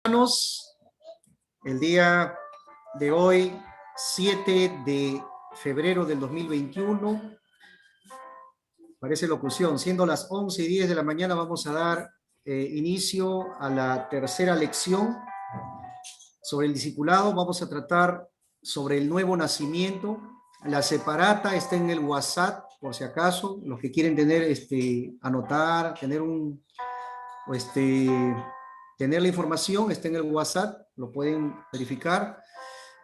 Hermanos, el día de hoy, 7 de febrero del 2021, parece locución, siendo las 11:10 de la mañana, vamos a dar inicio a la tercera lección sobre el discipulado. Vamos a tratar sobre el nuevo nacimiento. La separata está en el WhatsApp, por si acaso, los que quieren tener, anotar, tener tener la información, está en el WhatsApp, lo pueden verificar.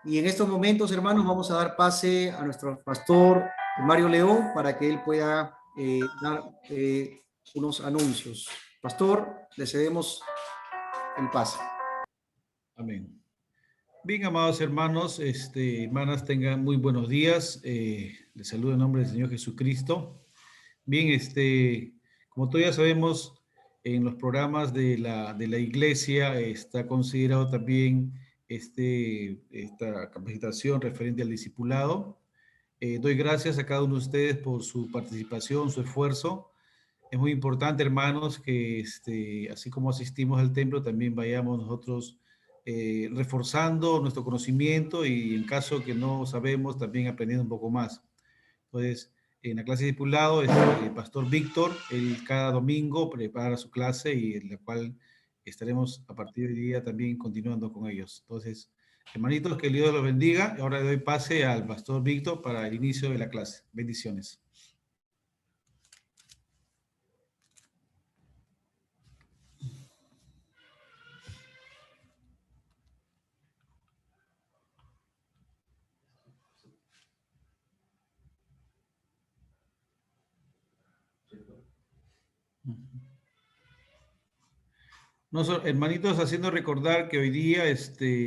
Y en estos momentos, hermanos, vamos a dar pase a nuestro pastor Mario León para que él pueda dar unos anuncios. Pastor, le cedemos el pase. Amén. Bien, amados hermanos, hermanas, tengan muy buenos días. Les saludo en nombre del Señor Jesucristo. Bien, como todos ya sabemos, en los programas de la iglesia está considerado también esta capacitación referente al discipulado. Doy gracias a cada uno de ustedes por su participación, su esfuerzo. Es muy importante, hermanos, que así como asistimos al templo, también vayamos nosotros reforzando nuestro conocimiento y en caso que no sabemos, también aprendiendo un poco más. Entonces, en la clase de discipulado, el pastor Víctor, él cada domingo prepara su clase y en la cual estaremos a partir de hoy día también continuando con ellos. Entonces, hermanitos, que Dios los bendiga. Ahora le doy pase al pastor Víctor para el inicio de la clase. Bendiciones. Hermanitos, haciendo recordar que hoy día,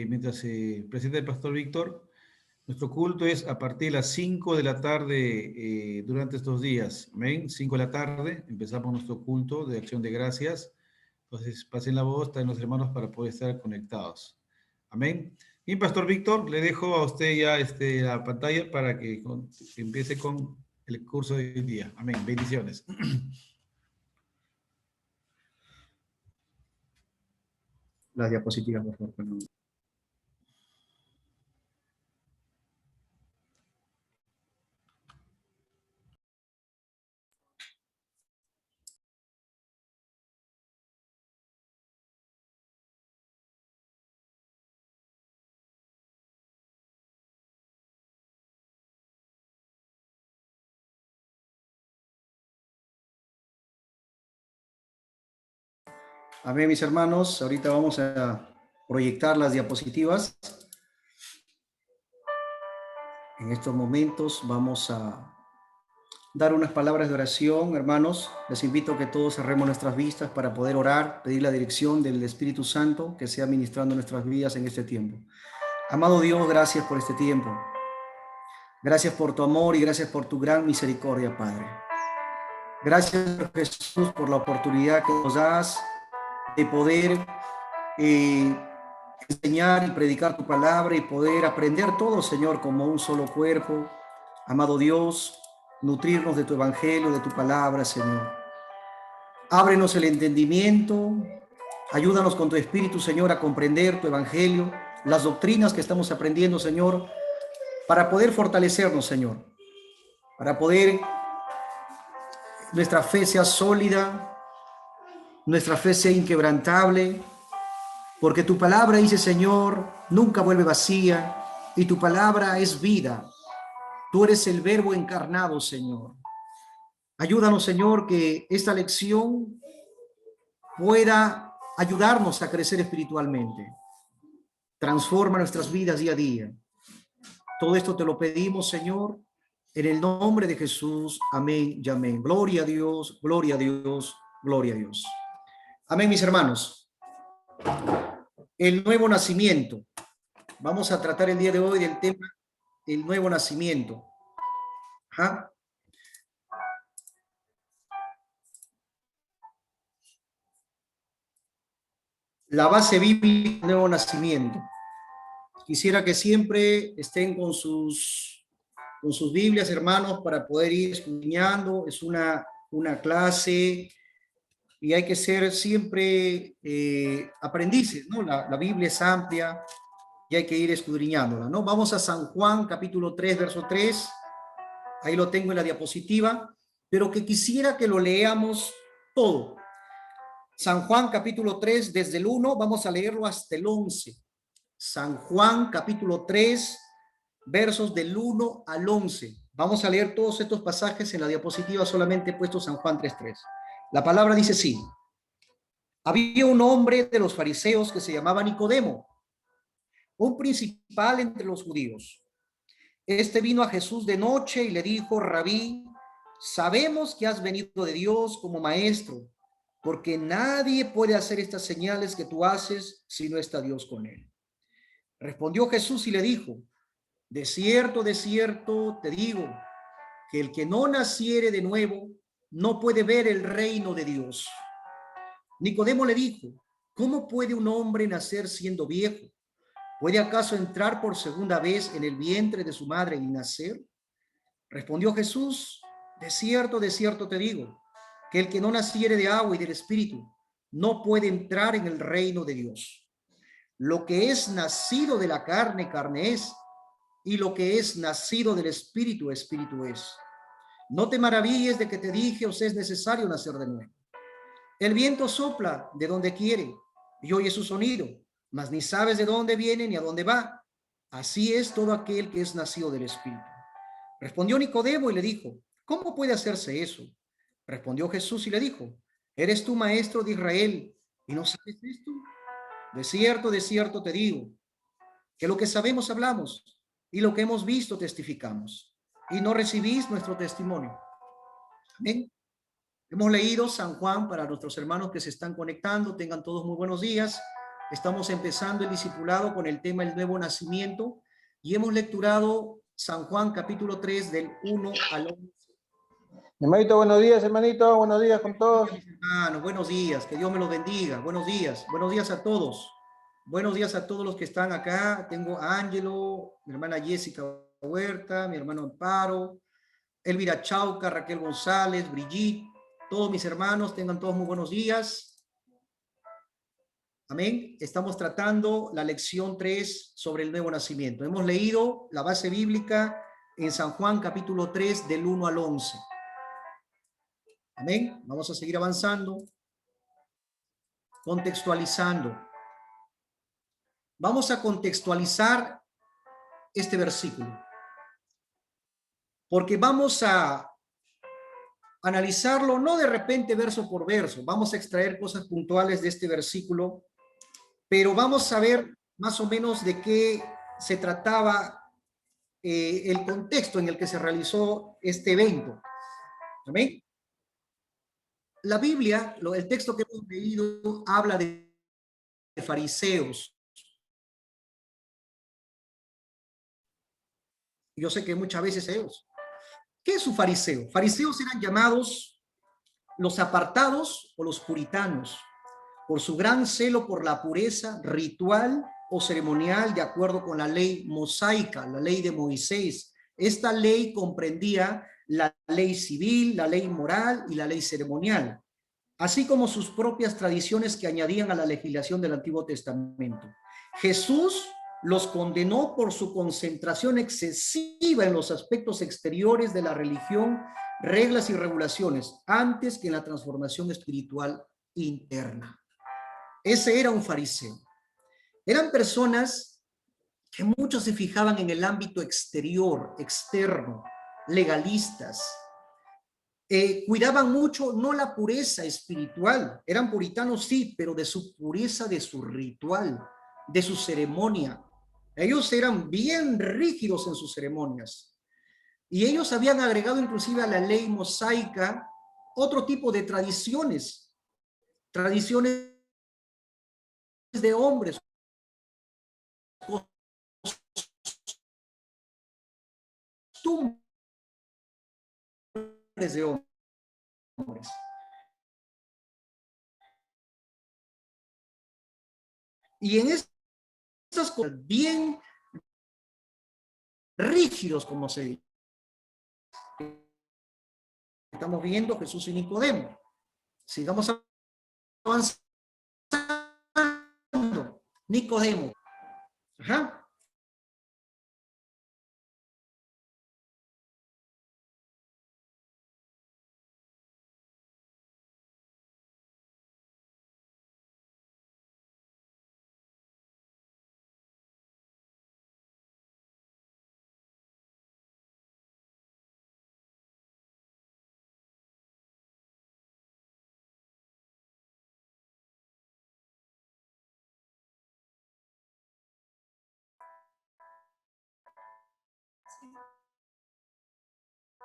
mientras se presenta el pastor Víctor, nuestro culto es a partir de las 5 de la tarde durante estos días. Amén. 5 de la tarde empezamos nuestro culto de acción de gracias. Entonces, pasen la voz, traen los hermanos para poder estar conectados. Amén. Bien, pastor Víctor, le dejo a usted ya la pantalla para que empiece con el curso de hoy día. Amén. Bendiciones. Las diapositivas, por favor. Amén, mis hermanos. Ahorita vamos a proyectar las diapositivas. En estos momentos vamos a dar unas palabras de oración, hermanos. Les invito a que todos cerremos nuestras vistas para poder orar, pedir la dirección del Espíritu Santo que sea ministrando nuestras vidas en este tiempo. Amado Dios, gracias por este tiempo. Gracias por tu amor y gracias por tu gran misericordia, Padre. Gracias, Jesús, por la oportunidad que nos das de poder enseñar y predicar tu palabra y poder aprender todo, Señor, como un solo cuerpo. Amado Dios, nutrirnos de tu evangelio, de tu palabra, Señor. Ábrenos el entendimiento, ayúdanos con tu espíritu, Señor, a comprender tu evangelio, las doctrinas que estamos aprendiendo, Señor, para poder fortalecernos, Señor, para poder nuestra fe sea sólida, nuestra fe sea inquebrantable, porque tu palabra, dice, Señor, nunca vuelve vacía y tu palabra es vida. Tú eres el verbo encarnado, Señor. Ayúdanos, Señor, que esta lección pueda ayudarnos a crecer espiritualmente. Transforma nuestras vidas día a día. Todo esto te lo pedimos, Señor, en el nombre de Jesús. Amén y amén. Gloria a Dios, gloria a Dios, gloria a Dios. Amén, mis hermanos. El nuevo nacimiento. Vamos a tratar el día de hoy del tema el nuevo nacimiento. Ajá. La base bíblica del nuevo nacimiento. Quisiera que siempre estén con sus Biblias, hermanos, para poder ir escudriñando. Es una clase y hay que ser siempre aprendices, ¿no? La Biblia es amplia y hay que ir escudriñándola, ¿no? Vamos a San Juan, capítulo 3, verso 3. Ahí lo tengo en la diapositiva, pero que quisiera que lo leamos todo. San Juan, capítulo 3, desde el 1, vamos a leerlo hasta el 11. San Juan, capítulo 3, versos del 1 al 11. Vamos a leer todos estos pasajes en la diapositiva, solamente he puesto San Juan 3:3. La palabra dice así: había un hombre de los fariseos que se llamaba Nicodemo, un principal entre los judíos. Este vino a Jesús de noche y le dijo: Rabí, sabemos que has venido de Dios como maestro, porque nadie puede hacer estas señales que tú haces si no está Dios con él. Respondió Jesús y le dijo: de cierto te digo, que el que no naciere de nuevo no puede ver el reino de Dios. Nicodemo le dijo: ¿cómo puede un hombre nacer siendo viejo? ¿Puede acaso entrar por segunda vez en el vientre de su madre y nacer? Respondió Jesús: de cierto te digo, que el que no naciere de agua y del Espíritu no puede entrar en el reino de Dios. Lo que es nacido de la carne, carne es, y lo que es nacido del Espíritu, Espíritu es. No te maravilles de que te dije: os es necesario nacer de nuevo. El viento sopla de donde quiere y oye su sonido, mas ni sabes de dónde viene ni a dónde va. Así es todo aquel que es nacido del Espíritu. Respondió Nicodemo y le dijo: ¿cómo puede hacerse eso? Respondió Jesús y le dijo: ¿eres tú maestro de Israel y no sabes esto? De cierto te digo, que lo que sabemos hablamos y lo que hemos visto testificamos, y no recibís nuestro testimonio. Amén. Hemos leído San Juan para nuestros hermanos que se están conectando. Tengan todos muy buenos días. Estamos empezando el discipulado con el tema el nuevo nacimiento y hemos lecturado San Juan capítulo 3 del 1 al 11. Hermanito, buenos días, hermanito. Buenos días con todos. Hermanos, buenos días. Que Dios me los bendiga. Buenos días. Buenos días a todos. Buenos días a todos los que están acá. Tengo a Ángelo, mi hermana Jessica Huerta, mi hermano Amparo, Elvira Chauca, Raquel González, Brigitte, todos mis hermanos, tengan todos muy buenos días. Amén. Estamos tratando la lección 3 sobre el nuevo nacimiento. Hemos leído la base bíblica en San Juan capítulo 3 del 1 al 11. Amén. Vamos a seguir avanzando, contextualizando. Vamos a contextualizar este versículo, porque vamos a analizarlo no de repente verso por verso, vamos a extraer cosas puntuales de este versículo, pero vamos a ver más o menos de qué se trataba el contexto en el que se realizó este evento. ¿Amén? La Biblia, el texto que hemos leído, habla de fariseos. Yo sé que muchas veces ellos. ¿Qué es un fariseo? Fariseos eran llamados los apartados o los puritanos, por su gran celo por la pureza ritual o ceremonial de acuerdo con la ley mosaica, la ley de Moisés. Esta ley comprendía la ley civil, la ley moral y la ley ceremonial, así como sus propias tradiciones que añadían a la legislación del Antiguo Testamento. Jesús los condenó por su concentración excesiva en los aspectos exteriores de la religión, reglas y regulaciones, antes que en la transformación espiritual interna. Ese era un fariseo. Eran personas que muchos se fijaban en el ámbito exterior, externo, legalistas. Cuidaban mucho no la pureza espiritual, eran puritanos sí, pero de su pureza, de su ritual, de su ceremonia. Ellos eran bien rígidos en sus ceremonias y ellos habían agregado inclusive a la ley mosaica otro tipo de tradiciones de hombres, costumbres de hombres. Y en esas cosas bien rígidos, como se dice, estamos viendo Jesús y Nicodemo. Sigamos avanzando. Nicodemo. Ajá.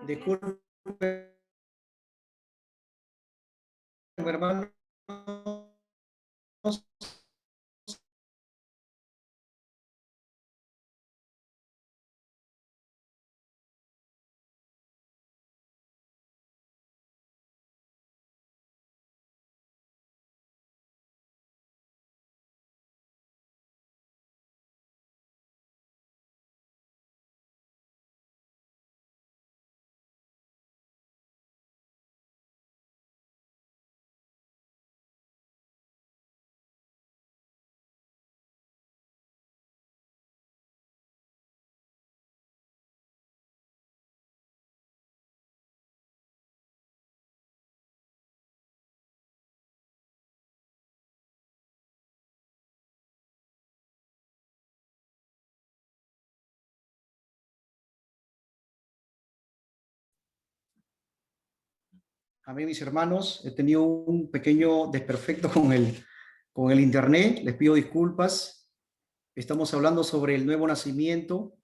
Disculpe, hermano. A mí, mis hermanos, he tenido un pequeño desperfecto con el internet. Les pido disculpas. Estamos hablando sobre el nuevo nacimiento.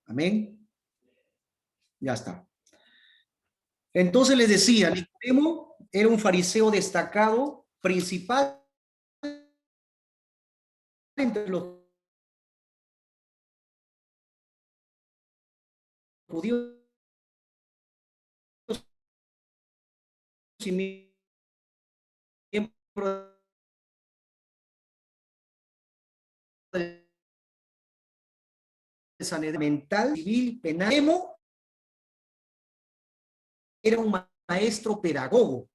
Amén. Ya está. Entonces les decía, Nicodemo era un fariseo destacado, principal entre los judíos y miembro del Sanedrín mental, civil, penal. Era un maestro pedagogo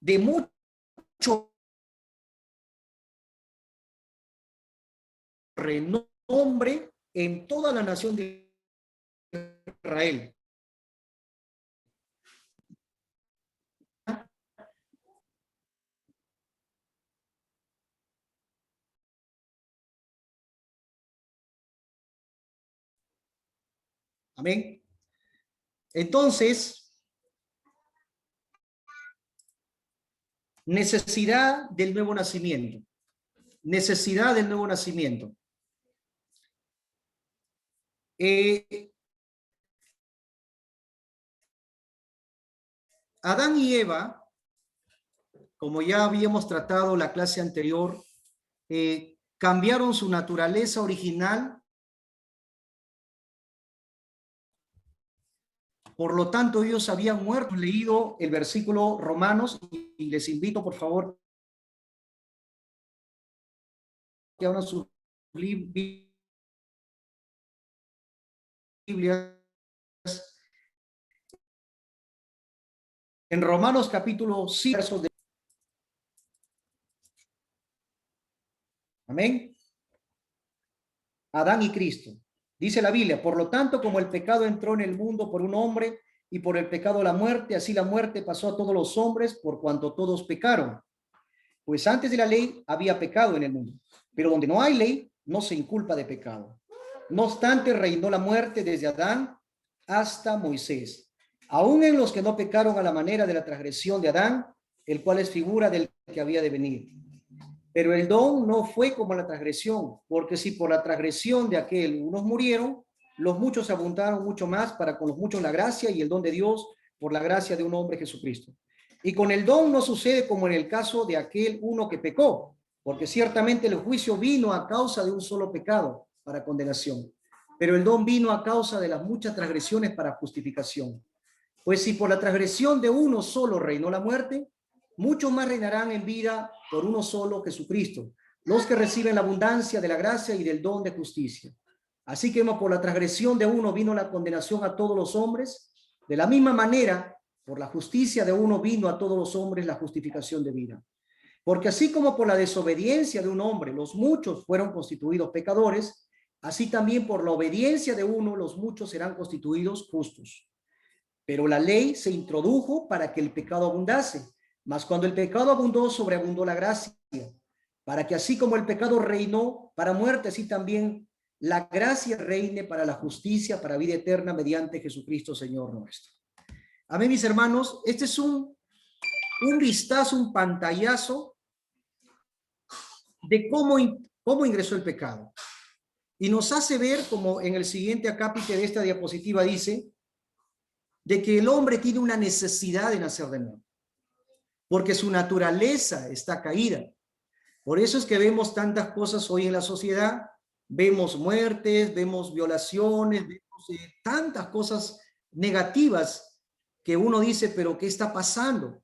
de mucho renombre en toda la nación de Israel. Amén. Entonces, necesidad del nuevo nacimiento. Necesidad del nuevo nacimiento. Adán y Eva, como ya habíamos tratado la clase anterior, cambiaron su naturaleza original. Por lo tanto, ellos habían muerto. Leído el versículo Romanos y les invito, por favor, que abran sus Biblias en Romanos capítulo 5, versos de... Amén. Adán y Cristo. Dice la Biblia, por lo tanto, como el pecado entró en el mundo por un hombre y por el pecado la muerte, así la muerte pasó a todos los hombres por cuanto todos pecaron. Pues antes de la ley había pecado en el mundo, pero donde no hay ley, no se inculpa de pecado. No obstante, reinó la muerte desde Adán hasta Moisés, aún en los que no pecaron a la manera de la transgresión de Adán, el cual es figura del que había de venir. Pero el don no fue como la transgresión, porque si por la transgresión de aquel unos murieron, los muchos abundaron mucho más para con los muchos la gracia y el don de Dios por la gracia de un hombre Jesucristo. Y con el don no sucede como en el caso de aquel uno que pecó, porque ciertamente el juicio vino a causa de un solo pecado para condenación, pero el don vino a causa de las muchas transgresiones para justificación. Pues si por la transgresión de uno solo reinó la muerte, muchos más reinarán en vida por uno solo, Jesucristo, los que reciben la abundancia de la gracia y del don de justicia. Así que por la transgresión de uno vino la condenación a todos los hombres, De la misma manera, por la justicia de uno vino a todos los hombres la justificación de vida. Porque así como por la desobediencia de un hombre los muchos fueron constituidos pecadores, así también por la obediencia de uno los muchos serán constituidos justos. Pero la ley se introdujo para que el pecado abundase, mas cuando el pecado abundó, sobreabundó la gracia, para que así como el pecado reinó para muerte, así también la gracia reine para la justicia, para vida eterna, mediante Jesucristo Señor nuestro. Amén, mis hermanos. Este es un vistazo, un pantallazo de cómo ingresó el pecado. Y nos hace ver, como en el siguiente acápite de esta diapositiva dice, de que el hombre tiene una necesidad de nacer de nuevo, porque su naturaleza está caída. Por eso es que vemos tantas cosas hoy en la sociedad, vemos muertes, vemos violaciones, vemos tantas cosas negativas que uno dice, pero ¿qué está pasando?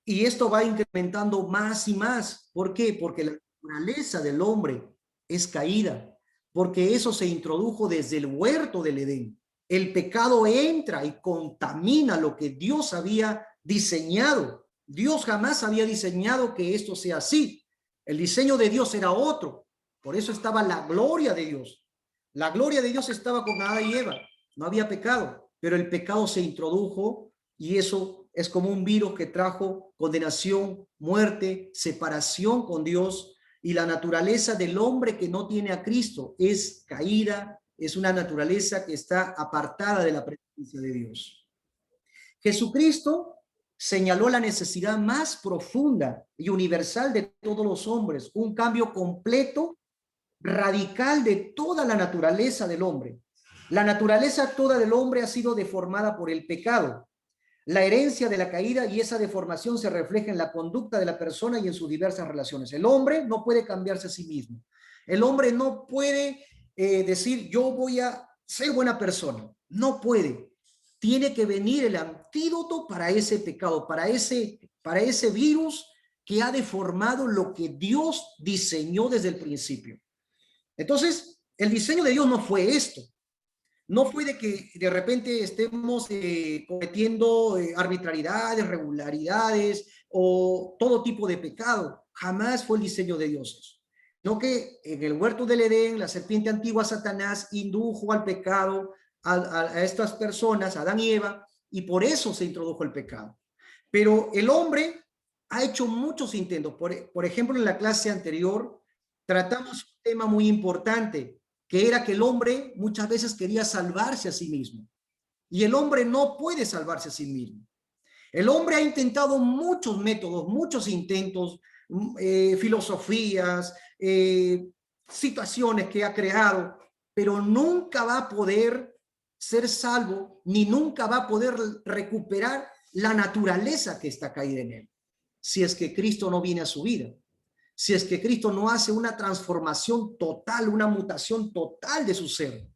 Y esto va incrementando más y más. ¿Por qué? Porque la naturaleza del hombre es caída, porque eso se introdujo desde el huerto del Edén. El pecado entra y contamina lo que Dios había diseñado. Dios jamás había diseñado que esto sea así. El diseño de Dios era otro. Por eso estaba la gloria de Dios. La gloria de Dios estaba con Adán y Eva. No había pecado, pero el pecado se introdujo y eso es como un virus que trajo condenación, muerte, separación con Dios, y la naturaleza del hombre que no tiene a Cristo es caída, es una naturaleza que está apartada de la presencia de Dios. Jesucristo señaló la necesidad más profunda y universal de todos los hombres, un cambio completo, radical de toda la naturaleza del hombre. La naturaleza toda del hombre ha sido deformada por el pecado. La herencia de la caída y esa deformación se refleja en la conducta de la persona y en sus diversas relaciones. El hombre no puede cambiarse a sí mismo. El hombre no puede decir, yo voy a ser buena persona. No puede. Tiene que venir el antídoto para ese pecado, para ese virus que ha deformado lo que Dios diseñó desde el principio. Entonces, el diseño de Dios no fue esto. No fue de que de repente estemos cometiendo arbitrariedades, regularidades o todo tipo de pecado. Jamás fue el diseño de Dios. No que en el huerto del Edén, la serpiente antigua Satanás indujo al pecado a estas personas, Adán y Eva, y por eso se introdujo el pecado. Pero el hombre ha hecho muchos intentos. Por ejemplo, en la clase anterior tratamos un tema muy importante, que era que el hombre muchas veces quería salvarse a sí mismo. Y el hombre no puede salvarse a sí mismo. El hombre ha intentado muchos métodos, muchos intentos, filosofías, situaciones que ha creado, pero nunca va a poder ser salvo, ni nunca va a poder recuperar la naturaleza que está caída en él, si es que Cristo no viene a su vida. Si es que Cristo no hace una transformación total, una mutación total de su ser.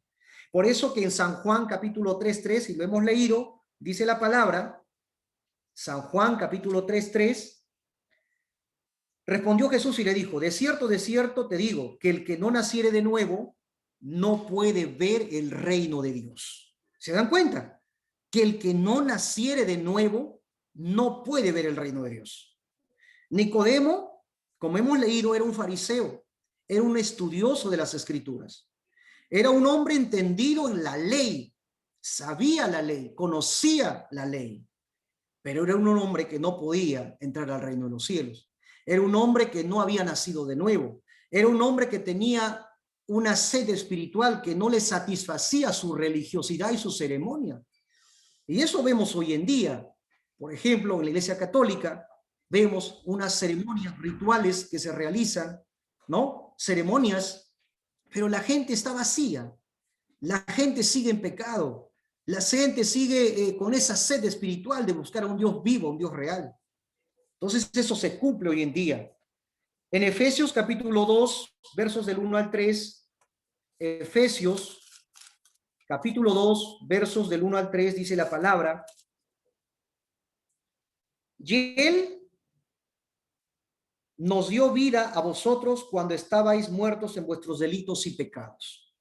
Por eso que en San Juan capítulo 3:3, y lo hemos leído, dice la palabra, San Juan capítulo 3:3, respondió Jesús y le dijo, de cierto te digo, que el que no naciere de nuevo no puede ver el reino de Dios. ¿Se dan cuenta? Que el que no naciere de nuevo no puede ver el reino de Dios. Nicodemo, como hemos leído, era un fariseo, era un estudioso de las escrituras, era un hombre entendido en la ley, sabía la ley, conocía la ley, pero era un hombre que no podía entrar al reino de los cielos, era un hombre que no había nacido de nuevo, era un hombre que tenía una sed espiritual que no le satisfacía su religiosidad y su ceremonia. Y eso vemos hoy en día, por ejemplo, en la Iglesia Católica, vemos unas ceremonias rituales que se realizan, ¿no? Ceremonias, pero la gente está vacía, la gente sigue en pecado, la gente sigue con esa sed espiritual de buscar a un Dios vivo, un Dios real. Entonces eso se cumple hoy en día. En Efesios capítulo 2, versos del 1 al 3, Efesios capítulo 2, versos del 1 al 3, dice la palabra, y él nos dio vida a vosotros cuando estabais muertos en vuestros delitos y pecados,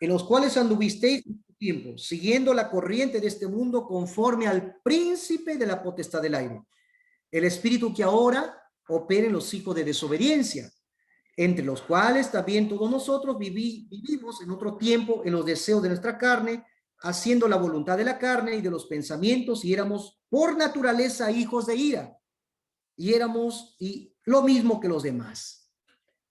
en los cuales anduvisteis mucho tiempo, siguiendo la corriente de este mundo conforme al príncipe de la potestad del aire, el espíritu que ahora opera en los hijos de desobediencia, entre los cuales también todos nosotros vivimos en otro tiempo en los deseos de nuestra carne, haciendo la voluntad de la carne y de los pensamientos, y éramos por naturaleza hijos de ira, y éramos lo mismo que los demás.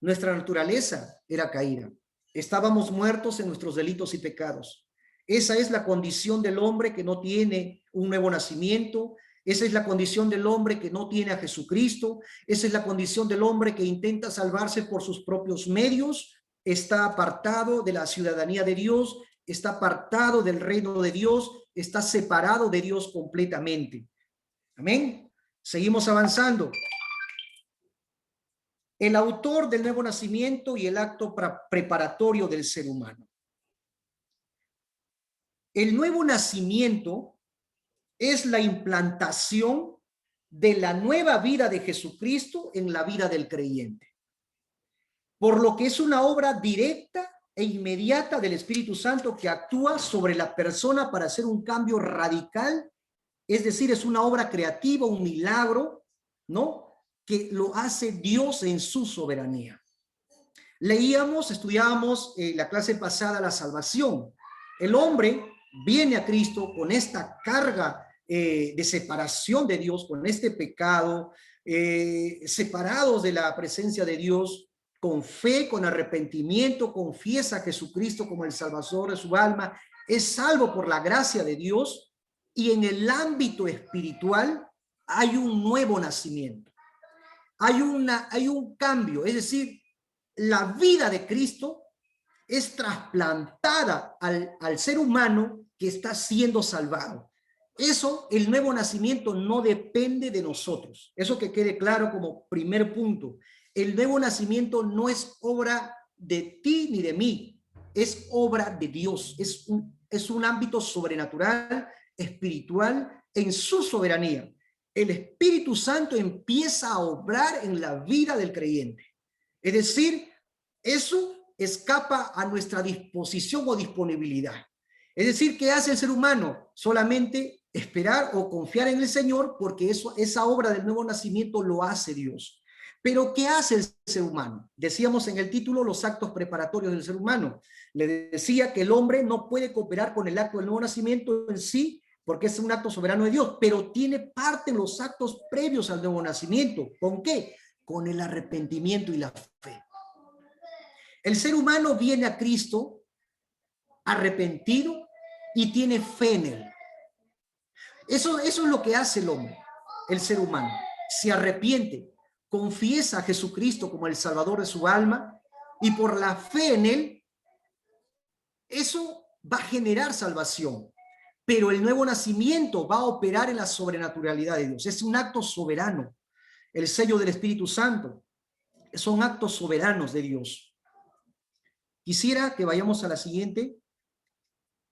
Nuestra naturaleza era caída. Estábamos muertos en nuestros delitos y pecados. Esa es la condición del hombre que no tiene un nuevo nacimiento. Esa es la condición del hombre que no tiene a Jesucristo. Esa es la condición del hombre que intenta salvarse por sus propios medios. Está apartado de la ciudadanía de Dios, está apartado del reino de Dios, está separado de Dios completamente. Amén. Seguimos avanzando. El autor del nuevo nacimiento y el acto preparatorio del ser humano. El nuevo nacimiento es la implantación de la nueva vida de Jesucristo en la vida del creyente, por lo que es una obra directa e inmediata del Espíritu Santo que actúa sobre la persona para hacer un cambio radical, es decir, es una obra creativa, un milagro, ¿no?, que lo hace Dios en su soberanía. Estudiábamos la clase pasada la salvación. El hombre viene a Cristo con esta carga de separación de Dios, con este pecado, separados de la presencia de Dios, con fe, con arrepentimiento, confiesa a Jesucristo como el Salvador de su alma, es salvo por la gracia de Dios, y en el ámbito espiritual hay un nuevo nacimiento. Hay un cambio, es decir, la vida de Cristo es trasplantada al ser humano que está siendo salvado. Eso, el nuevo nacimiento no depende de nosotros. Eso que quede claro como primer punto. El nuevo nacimiento no es obra de ti ni de mí, es obra de Dios. Es un ámbito sobrenatural, espiritual, en su soberanía. El Espíritu Santo empieza a obrar en la vida del creyente. Es decir, eso escapa a nuestra disposición o disponibilidad. Es decir, ¿qué hace el ser humano? Solamente esperar o confiar en el Señor, porque esa obra del nuevo nacimiento lo hace Dios. Pero ¿qué hace el ser humano? Decíamos en el título los actos preparatorios del ser humano. Le decía que el hombre no puede cooperar con el acto del nuevo nacimiento en sí, porque es un acto soberano de Dios, pero tiene parte en los actos previos al nuevo nacimiento. ¿Con qué? Con el arrepentimiento y la fe. El ser humano viene a Cristo arrepentido y tiene fe en él. Eso es lo que hace el hombre, el ser humano. Se arrepiente, confiesa a Jesucristo como el Salvador de su alma, y por la fe en él, eso va a generar salvación. Pero el nuevo nacimiento va a operar en la sobrenaturalidad de Dios. Es un acto soberano. El sello del Espíritu Santo son actos soberanos de Dios. Quisiera que vayamos a la siguiente.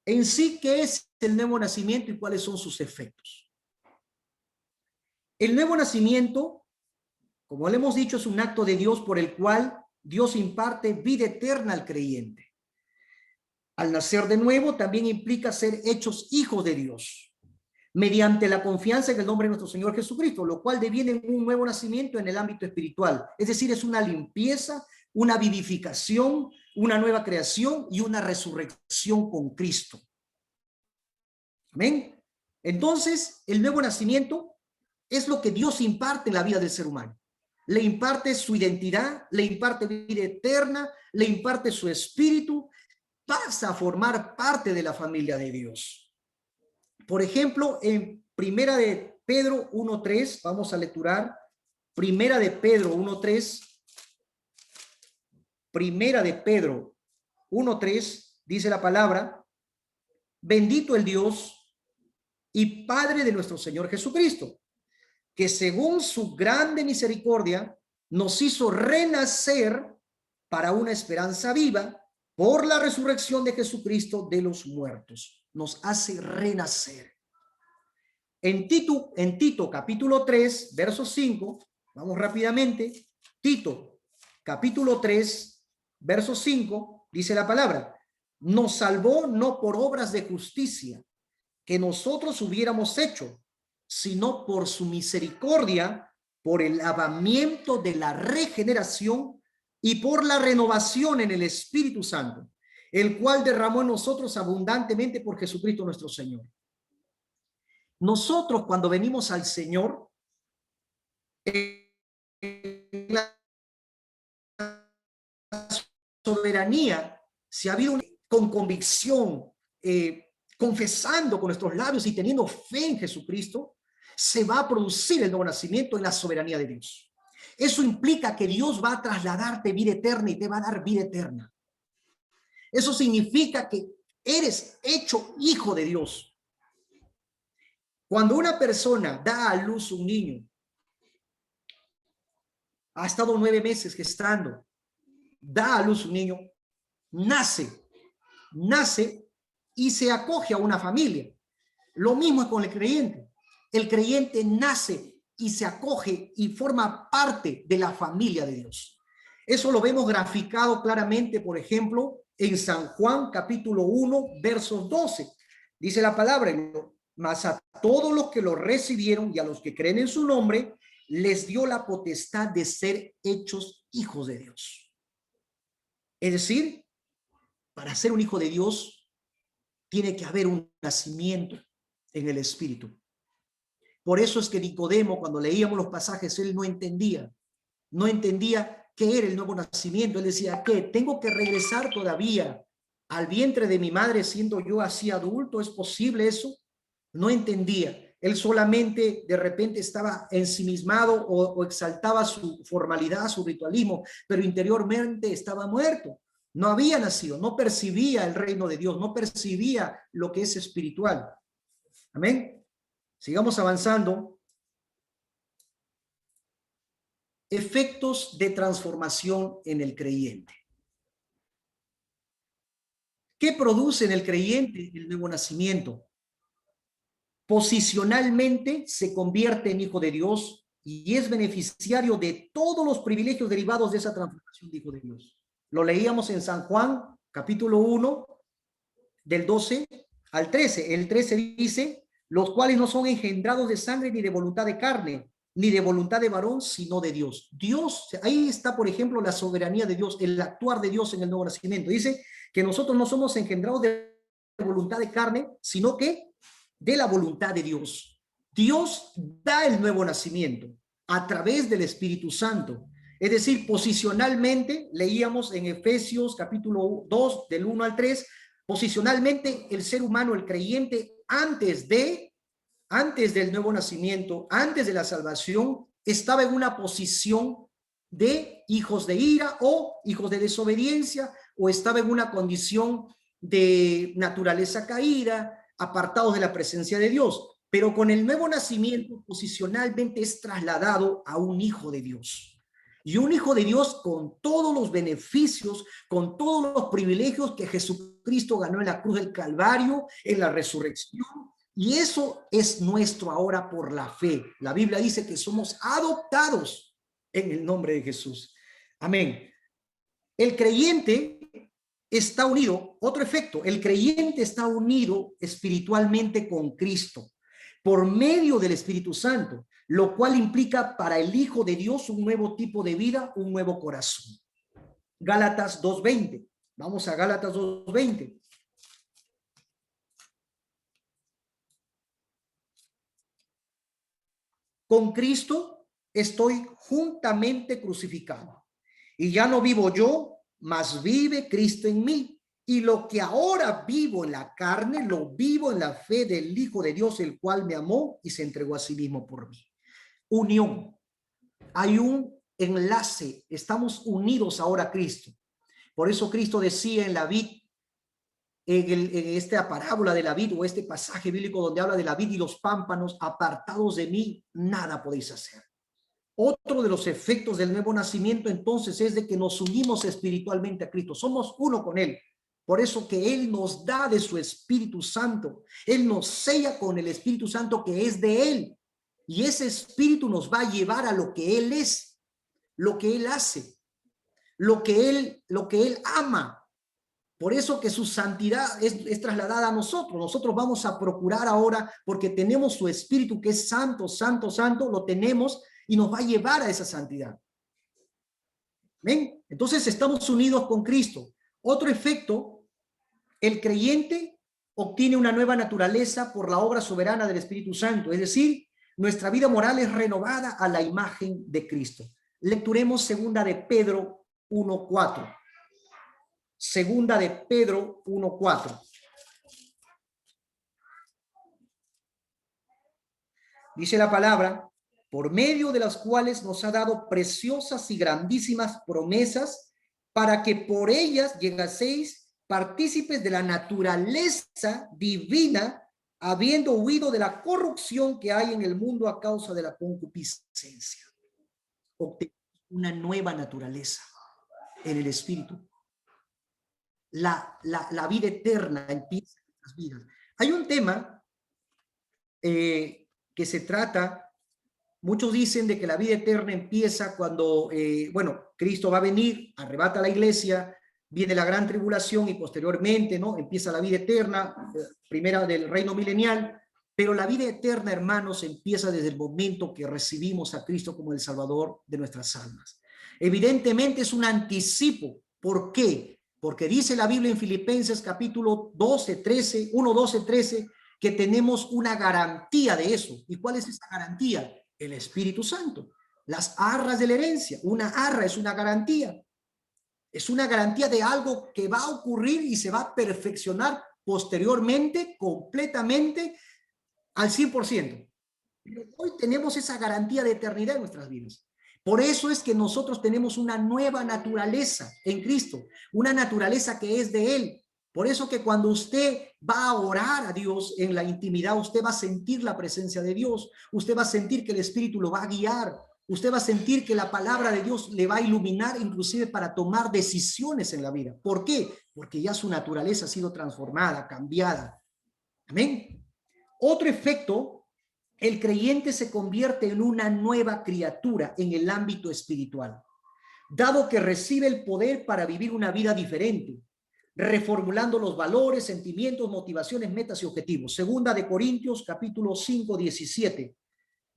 En sí, ¿qué es el nuevo nacimiento y cuáles son sus efectos? El nuevo nacimiento, como le hemos dicho, es un acto de Dios por el cual Dios imparte vida eterna al creyente. Al nacer de nuevo también implica ser hechos hijos de Dios, mediante la confianza en el nombre de nuestro Señor Jesucristo, lo cual deviene en un nuevo nacimiento en el ámbito espiritual. Es decir, es una limpieza, una vivificación, una nueva creación y una resurrección con Cristo. Amén. Entonces, el nuevo nacimiento es lo que Dios imparte en la vida del ser humano. Le imparte su identidad, le imparte vida eterna, le imparte su espíritu, pasa a formar parte de la familia de Dios. Por ejemplo, en Primera de Pedro 1:3, vamos a lecturar Primera de Pedro 1:3. Primera de Pedro 1:3 dice la palabra: bendito el Dios y Padre de nuestro Señor Jesucristo, que según su grande misericordia nos hizo renacer para una esperanza viva por la resurrección de Jesucristo de los muertos. Nos hace renacer. En Tito capítulo 3, verso 5, vamos rápidamente. Tito capítulo 3, verso 5, dice la palabra: nos salvó no por obras de justicia que nosotros hubiéramos hecho, sino por su misericordia, por el lavamiento de la regeneración y por la renovación en el Espíritu Santo, el cual derramó en nosotros abundantemente por Jesucristo nuestro Señor. Nosotros, cuando venimos al Señor, la soberanía, si ha habido con convicción, confesando con nuestros labios y teniendo fe en Jesucristo, se va a producir el nuevo nacimiento en la soberanía de Dios. Eso implica que Dios va a trasladarte vida eterna y te va a dar vida eterna. Eso significa que eres hecho hijo de Dios. Cuando una persona da a luz un niño, ha estado 9 meses gestando, da a luz un niño, nace y se acoge a una familia. Lo mismo es con el creyente. El creyente nace y se acoge y forma parte de la familia de Dios. Eso lo vemos graficado claramente, por ejemplo, en San Juan capítulo 1, versos 12. Dice la palabra: mas a todos los que lo recibieron y a los que creen en su nombre, les dio la potestad de ser hechos hijos de Dios. Es decir, para ser un hijo de Dios, tiene que haber un nacimiento en el Espíritu. Por eso es que Nicodemo, cuando leíamos los pasajes, él no entendía qué era el nuevo nacimiento. Él decía, ¿qué? ¿Tengo que regresar todavía al vientre de mi madre siendo yo así adulto? ¿Es posible eso? No entendía. Él solamente de repente estaba ensimismado o exaltaba su formalidad, su ritualismo, pero interiormente estaba muerto. No había nacido, no percibía el reino de Dios, no percibía lo que es espiritual. Amén. Sigamos avanzando. Efectos de transformación en el creyente. ¿Qué produce en el creyente el nuevo nacimiento? Posicionalmente se convierte en hijo de Dios y es beneficiario de todos los privilegios derivados de esa transformación de hijo de Dios. Lo leíamos en San Juan, capítulo 1, del 12 al 13. El 13 dice, los cuales no son engendrados de sangre ni de voluntad de carne, ni de voluntad de varón, sino de Dios. Dios, ahí está, por ejemplo, la soberanía de Dios, el actuar de Dios en el nuevo nacimiento. Dice que nosotros no somos engendrados de voluntad de carne, sino que de la voluntad de Dios. Dios da el nuevo nacimiento a través del Espíritu Santo. Es decir, posicionalmente, leíamos en Efesios capítulo 2, del 1 al 3, posicionalmente el ser humano, el creyente, antes del nuevo nacimiento, antes de la salvación, estaba en una posición de hijos de ira o hijos de desobediencia, o estaba en una condición de naturaleza caída, apartados de la presencia de Dios. Pero con el nuevo nacimiento, posicionalmente es trasladado a un hijo de Dios. Y un hijo de Dios con todos los beneficios, con todos los privilegios que Jesucristo ganó en la cruz del Calvario, en la resurrección. Y eso es nuestro ahora por la fe. La Biblia dice que somos adoptados en el nombre de Jesús. Amén. El creyente está unido, otro efecto, el creyente está unido espiritualmente con Cristo por medio del Espíritu Santo, lo cual implica para el Hijo de Dios un nuevo tipo de vida, un nuevo corazón. Gálatas 2:20. Vamos a Gálatas 2:20. Con Cristo estoy juntamente crucificado, y ya no vivo yo, mas vive Cristo en mí. Y lo que ahora vivo en la carne, lo vivo en la fe del Hijo de Dios, el cual me amó y se entregó a sí mismo por mí. Unión. Hay un enlace. Estamos unidos ahora a Cristo. Por eso Cristo decía en la vid, en esta parábola de la vid, o este pasaje bíblico donde habla de la vid y los pámpanos, apartados de mí, nada podéis hacer. Otro de los efectos del nuevo nacimiento entonces es de que nos unimos espiritualmente a Cristo. Somos uno con Él. Por eso que Él nos da de su Espíritu Santo. Él nos sella con el Espíritu Santo que es de Él. Y ese Espíritu nos va a llevar a lo que Él es, lo que Él hace, lo que Él ama. Por eso que su santidad es trasladada a nosotros. Nosotros vamos a procurar ahora, porque tenemos su Espíritu que es santo, santo, santo, lo tenemos y nos va a llevar a esa santidad. ¿Ven? Entonces estamos unidos con Cristo. Otro efecto, el creyente obtiene una nueva naturaleza por la obra soberana del Espíritu Santo, es decir, nuestra vida moral es renovada a la imagen de Cristo. Lecturemos segunda de Pedro 1:4. Segunda de Pedro 1:4. Dice la palabra, por medio de las cuales nos ha dado preciosas y grandísimas promesas, para que por ellas llegaseis partícipes de la naturaleza divina, habiendo huido de la corrupción que hay en el mundo a causa de la concupiscencia. Obtenemos una nueva naturaleza en el Espíritu. La vida eterna empieza en nuestras vidas. Hay un tema que se trata, muchos dicen de que la vida eterna empieza cuando, Cristo va a venir, arrebata a la iglesia, viene la gran tribulación y posteriormente, ¿no? Empieza la vida eterna, primera del reino milenial, pero la vida eterna, hermanos, empieza desde el momento que recibimos a Cristo como el Salvador de nuestras almas. Evidentemente es un anticipo. ¿Por qué? Porque dice la Biblia en Filipenses capítulo 12, 13, 1, 12, 13, que tenemos una garantía de eso. ¿Y cuál es esa garantía? El Espíritu Santo. Las arras de la herencia. Una arra es una garantía. Es una garantía de algo que va a ocurrir y se va a perfeccionar posteriormente, completamente, al 100%. Pero hoy tenemos esa garantía de eternidad en nuestras vidas. Por eso es que nosotros tenemos una nueva naturaleza en Cristo, una naturaleza que es de Él. Por eso que cuando usted va a orar a Dios en la intimidad, usted va a sentir la presencia de Dios, usted va a sentir que el Espíritu lo va a guiar, usted va a sentir que la palabra de Dios le va a iluminar inclusive para tomar decisiones en la vida. ¿Por qué? Porque ya su naturaleza ha sido transformada, cambiada. Amén. Otro efecto, el creyente se convierte en una nueva criatura en el ámbito espiritual, dado que recibe el poder para vivir una vida diferente, reformulando los valores, sentimientos, motivaciones, metas y objetivos. Segunda de Corintios, capítulo 5, 17.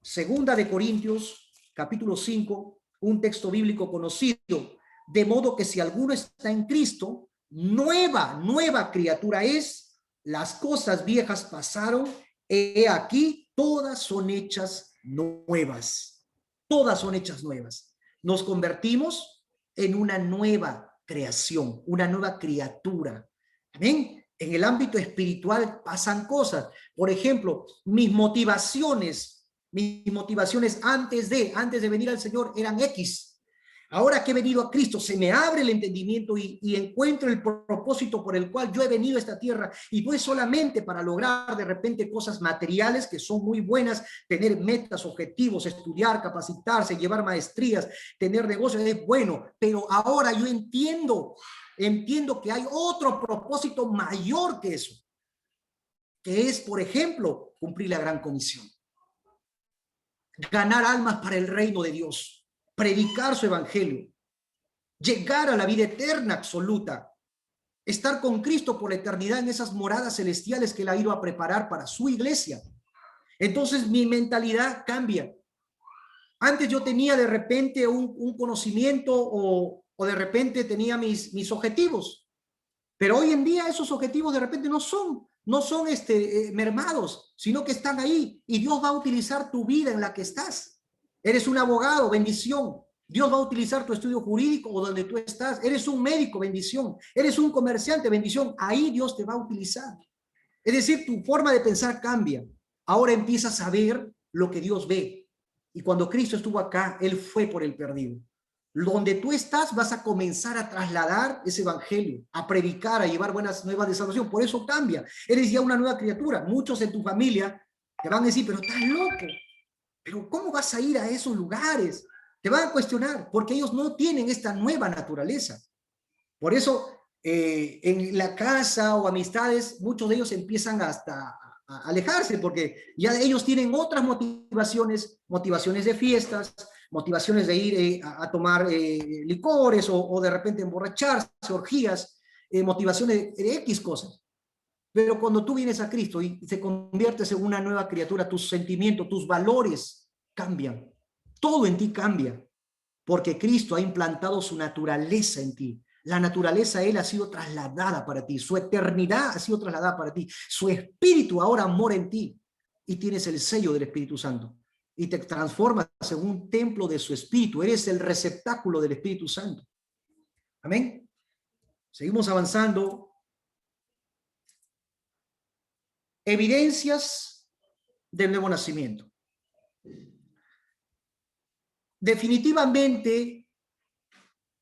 Segunda de Corintios, capítulo 5, un texto bíblico conocido. De modo que si alguno está en Cristo, nueva criatura es. Las cosas viejas pasaron, he aquí, todas son hechas nuevas. Todas son hechas nuevas. Nos convertimos en una nueva creación, una nueva criatura. Amén. En el ámbito espiritual pasan cosas. Por ejemplo, mis motivaciones antes de venir al Señor eran X. Ahora que he venido a Cristo, se me abre el entendimiento y encuentro el propósito por el cual yo he venido a esta tierra, y no es solamente para lograr de repente cosas materiales que son muy buenas, tener metas, objetivos, estudiar, capacitarse, llevar maestrías, tener negocios, es bueno, pero ahora yo entiendo que hay otro propósito mayor que eso, que es, por ejemplo, cumplir la gran comisión, ganar almas para el reino de Dios, predicar su evangelio, llegar a la vida eterna absoluta, estar con Cristo por la eternidad en esas moradas celestiales que Él ha ido a preparar para su iglesia. Entonces mi mentalidad cambia. Antes yo tenía de repente un conocimiento o de repente tenía mis objetivos, pero hoy en día esos objetivos de repente no son mermados, sino que están ahí, y Dios va a utilizar tu vida en la que estás. Eres un abogado, bendición. Dios va a utilizar tu estudio jurídico o donde tú estás. Eres un médico, bendición. Eres un comerciante, bendición. Ahí Dios te va a utilizar. Es decir, tu forma de pensar cambia. Ahora empiezas a ver lo que Dios ve. Y cuando Cristo estuvo acá, Él fue por el perdido. Donde tú estás, vas a comenzar a trasladar ese evangelio, a predicar, a llevar buenas nuevas de salvación. Por eso cambia. Eres ya una nueva criatura. Muchos en tu familia te van a decir, pero estás loco. Pero ¿cómo vas a ir a esos lugares? Te van a cuestionar, porque ellos no tienen esta nueva naturaleza. Por eso, en la casa o amistades, muchos de ellos empiezan hasta a alejarse, porque ya ellos tienen otras motivaciones de fiestas, motivaciones de ir a tomar licores o de repente emborracharse, orgías. motivaciones de X cosas. Pero cuando tú vienes a Cristo y te conviertes en una nueva criatura, tus sentimientos, tus valores cambian. Todo en ti cambia, porque Cristo ha implantado su naturaleza en ti. La naturaleza de Él ha sido trasladada para ti. Su eternidad ha sido trasladada para ti. Su espíritu ahora mora en ti. Y tienes el sello del Espíritu Santo. Y te transformas en un templo de su espíritu. Eres el receptáculo del Espíritu Santo. Amén. Seguimos avanzando. Evidencias del nuevo nacimiento. Definitivamente,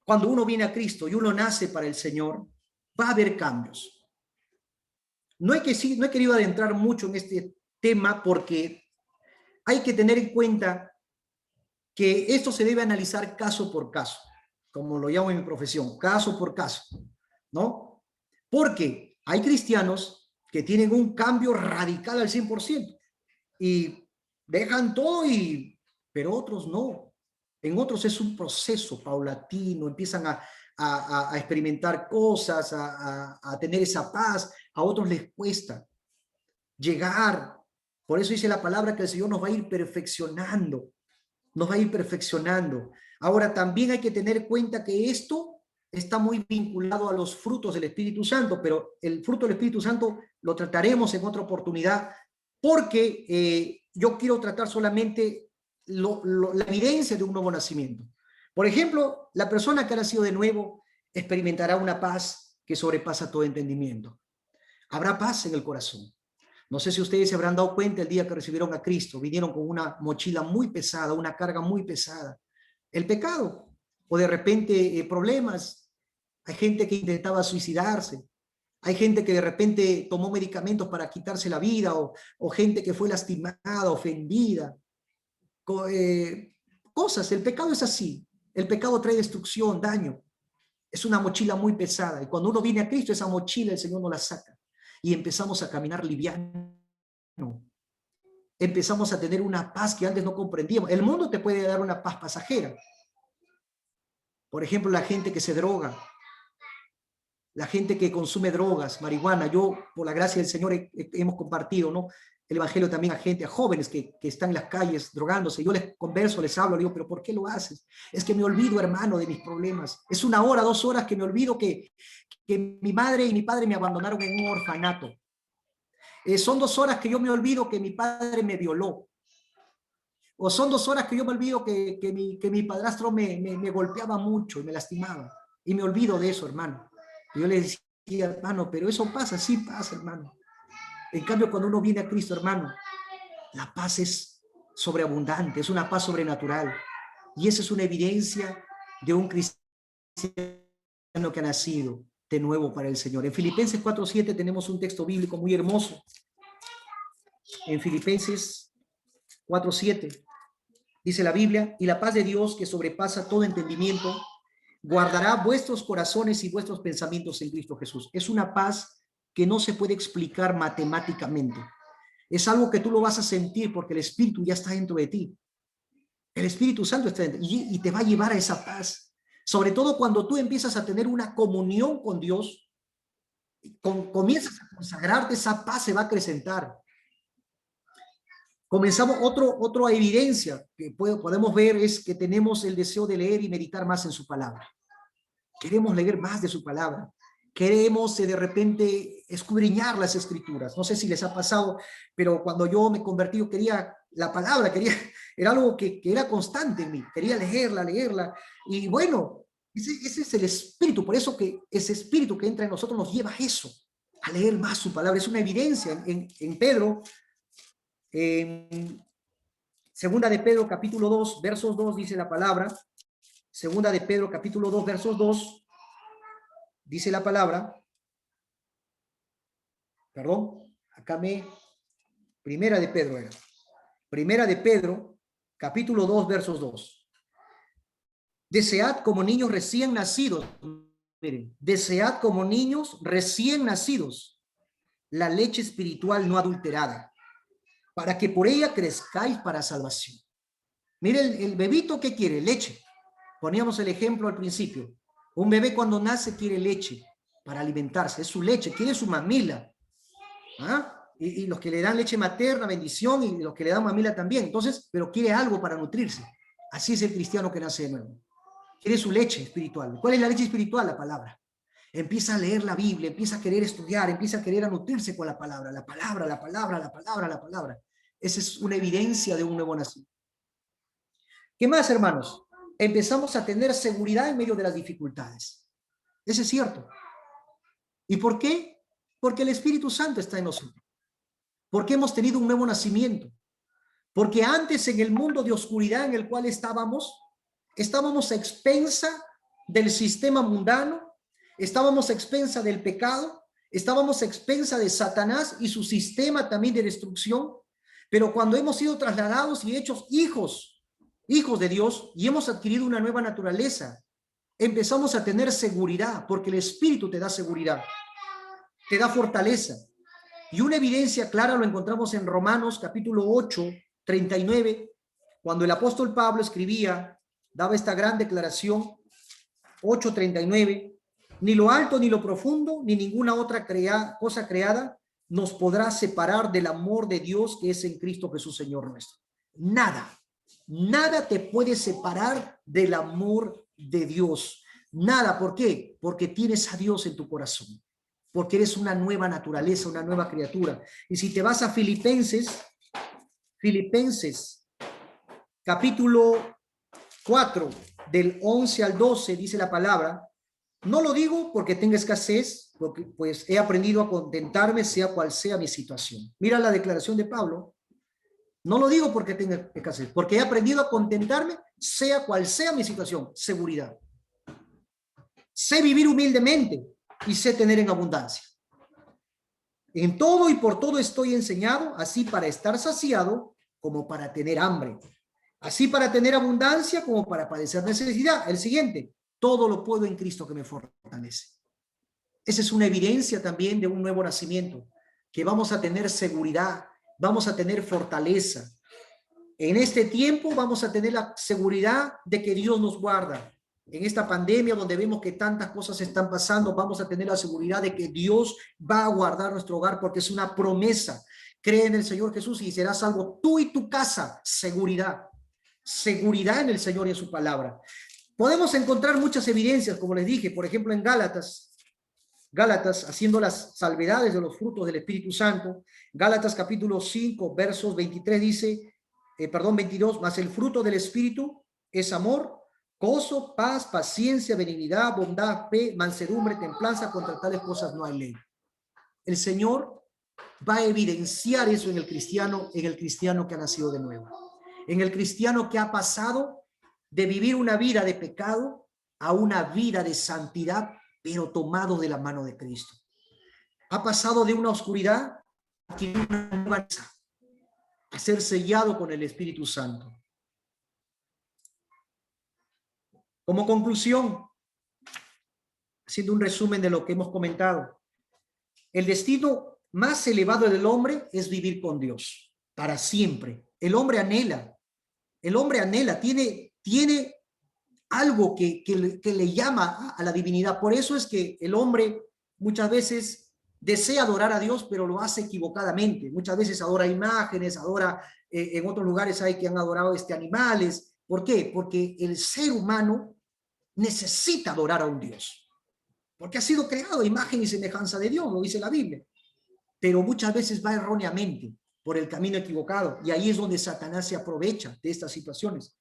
cuando uno viene a Cristo y uno nace para el Señor, va a haber cambios. No he querido adentrar mucho en este tema porque hay que tener en cuenta que esto se debe analizar caso por caso, como lo llamo en mi profesión, caso por caso, ¿no? Porque hay cristianos que tienen un cambio radical al 100% y dejan todo, pero otros no. En otros es un proceso paulatino, empiezan a experimentar cosas, a tener esa paz. A otros les cuesta llegar. Por eso dice la palabra que el Señor nos va a ir perfeccionando, nos va a ir perfeccionando. Ahora también hay que tener en cuenta que esto está muy vinculado a los frutos del Espíritu Santo, pero el fruto del Espíritu Santo lo trataremos en otra oportunidad, porque yo quiero tratar solamente la evidencia de un nuevo nacimiento. Por ejemplo, la persona que ha nacido de nuevo experimentará una paz que sobrepasa todo entendimiento. Habrá paz en el corazón. No sé si ustedes se habrán dado cuenta el día que recibieron a Cristo, vinieron con una mochila muy pesada, una carga muy pesada. El pecado, o de repente problemas. Hay gente que intentaba suicidarse. Hay gente que de repente tomó medicamentos para quitarse la vida, o gente que fue lastimada, ofendida. Cosas, el pecado es así. El pecado trae destrucción, daño. Es una mochila muy pesada. Y cuando uno viene a Cristo, esa mochila el Señor nos la saca. Y empezamos a caminar liviano. Empezamos a tener una paz que antes no comprendíamos. El mundo te puede dar una paz pasajera. Por ejemplo, la gente que se droga, la gente que consume drogas, marihuana. Yo, por la gracia del Señor, hemos compartido, ¿no?, el evangelio también a gente, a jóvenes que están en las calles drogándose. Yo les converso, les hablo, les digo, pero ¿por qué lo haces? Es que me olvido, hermano, de mis problemas. Es 1 hora, 2 horas que me olvido que mi madre y mi padre me abandonaron en un orfanato. Son 2 horas que yo me olvido que mi padre me violó. O son 2 horas que yo me olvido que mi padrastro me golpeaba mucho y me lastimaba. Y me olvido de eso, hermano. Y yo le decía, hermano, pero eso pasa, sí pasa, hermano. En cambio, cuando uno viene a Cristo, hermano, la paz es sobreabundante, es una paz sobrenatural. Y esa es una evidencia de un cristiano que ha nacido de nuevo para el Señor. En Filipenses 4:7 tenemos un texto bíblico muy hermoso. En Filipenses 4:7 dice la Biblia: y la paz de Dios, que sobrepasa todo entendimiento, guardará vuestros corazones y vuestros pensamientos en Cristo Jesús. Es una paz que no se puede explicar matemáticamente. Es algo que tú lo vas a sentir porque el Espíritu ya está dentro de ti. El Espíritu Santo está dentro y te va a llevar a esa paz. Sobre todo cuando tú empiezas a tener una comunión con Dios, comienzas a consagrarte, esa paz se va a acrecentar. Comenzamos otra evidencia que podemos ver es que tenemos el deseo de leer y meditar más en su palabra. Queremos leer más de su palabra. Queremos de repente escudriñar las escrituras. No sé si les ha pasado, pero cuando yo me convertí, yo quería la palabra, era algo que era constante en mí. Quería leerla. Y bueno, ese es el espíritu. Por eso que ese espíritu que entra en nosotros nos lleva a eso, a leer más su palabra. Es una evidencia en Pedro. En Segunda de Pedro, capítulo 2, versos 2, dice la palabra. Segunda de Pedro, capítulo 2, versos 2. Dice la palabra, Primera de Pedro era. Primera de Pedro, capítulo 2, versos 2. Desead como niños recién nacidos, miren, desead como niños recién nacidos la leche espiritual no adulterada, para que por ella crezcáis para salvación. Miren, el bebito, ¿qué quiere? Leche. Poníamos el ejemplo al principio. Un bebé cuando nace quiere leche, para alimentarse, es su leche, quiere su mamila. ¿Ah? Y los que le dan leche materna, bendición, y los que le dan mamila también. Entonces, pero quiere algo para nutrirse. Así es el cristiano que nace de nuevo. Quiere su leche espiritual. ¿Cuál es la leche espiritual? La palabra. Empieza a leer la Biblia, empieza a querer estudiar, empieza a querer nutrirse con la palabra, la palabra, la palabra, la palabra, la palabra. Esa es una evidencia de un nuevo nacimiento. ¿Qué más, hermanos? Empezamos a tener seguridad en medio de las dificultades. Eso es cierto. ¿Y por qué? Porque el Espíritu Santo está en nosotros. Porque hemos tenido un nuevo nacimiento. Porque antes, en el mundo de oscuridad en el cual estábamos a expensa del sistema mundano, estábamos a expensa del pecado, estábamos a expensa de Satanás y su sistema también de destrucción. Pero cuando hemos sido trasladados y hechos hijos de Dios, y hemos adquirido una nueva naturaleza, empezamos a tener seguridad, porque el Espíritu te da seguridad, te da fortaleza. Y una evidencia clara lo encontramos en Romanos capítulo 8, 39, cuando el apóstol Pablo escribía, daba esta gran declaración, 8:39, ni lo alto ni lo profundo, ni ninguna otra cosa creada nos podrá separar del amor de Dios que es en Cristo Jesús, Señor nuestro. Nada te puede separar del amor de Dios. Nada, ¿por qué? Porque tienes a Dios en tu corazón. Porque eres una nueva naturaleza, una nueva criatura. Y si te vas a Filipenses capítulo 4, del 11 al 12, dice la palabra, no lo digo porque tenga escasez, porque pues he aprendido a contentarme sea cual sea mi situación. Mira la declaración de Pablo. No lo digo porque tenga escasez, porque he aprendido a contentarme sea cual sea mi situación. Seguridad. Sé vivir humildemente y sé tener en abundancia. En todo y por todo estoy enseñado, así para estar saciado como para tener hambre, así para tener abundancia como para padecer necesidad. El siguiente, todo lo puedo en Cristo que me fortalece. Esa es una evidencia también de un nuevo nacimiento, que vamos a tener seguridad, vamos a tener fortaleza. En este tiempo vamos a tener la seguridad de que Dios nos guarda. En esta pandemia donde vemos que tantas cosas están pasando, vamos a tener la seguridad de que Dios va a guardar nuestro hogar porque es una promesa. Cree en el Señor Jesús y serás salvo tú y tu casa. Seguridad. Seguridad en el Señor y en su palabra. Podemos encontrar muchas evidencias, como les dije, por ejemplo en Gálatas, haciendo las salvedades de los frutos del Espíritu Santo. Gálatas capítulo 5, versos 23 dice, 22, mas el fruto del Espíritu es amor, gozo, paz, paciencia, benignidad, bondad, fe, mansedumbre, templanza. Contra tales cosas no hay ley. El Señor va a evidenciar eso en el cristiano que ha nacido de nuevo, en el cristiano que ha pasado de vivir una vida de pecado a una vida de santidad, pero tomado de la mano de Cristo. Ha pasado de una oscuridad a una nueva luz, a ser sellado con el Espíritu Santo. Como conclusión, haciendo un resumen de lo que hemos comentado, el destino más elevado del hombre es vivir con Dios para siempre. El hombre anhela, tiene algo que le llama a la divinidad. Por eso es que el hombre muchas veces desea adorar a Dios, pero lo hace equivocadamente. Muchas veces adora imágenes, en otros lugares hay que han adorado animales. ¿Por qué? Porque el ser humano necesita adorar a un Dios, porque ha sido creado a imagen y semejanza de Dios, lo dice la Biblia, pero muchas veces va erróneamente por el camino equivocado, y ahí es donde Satanás se aprovecha de estas situaciones.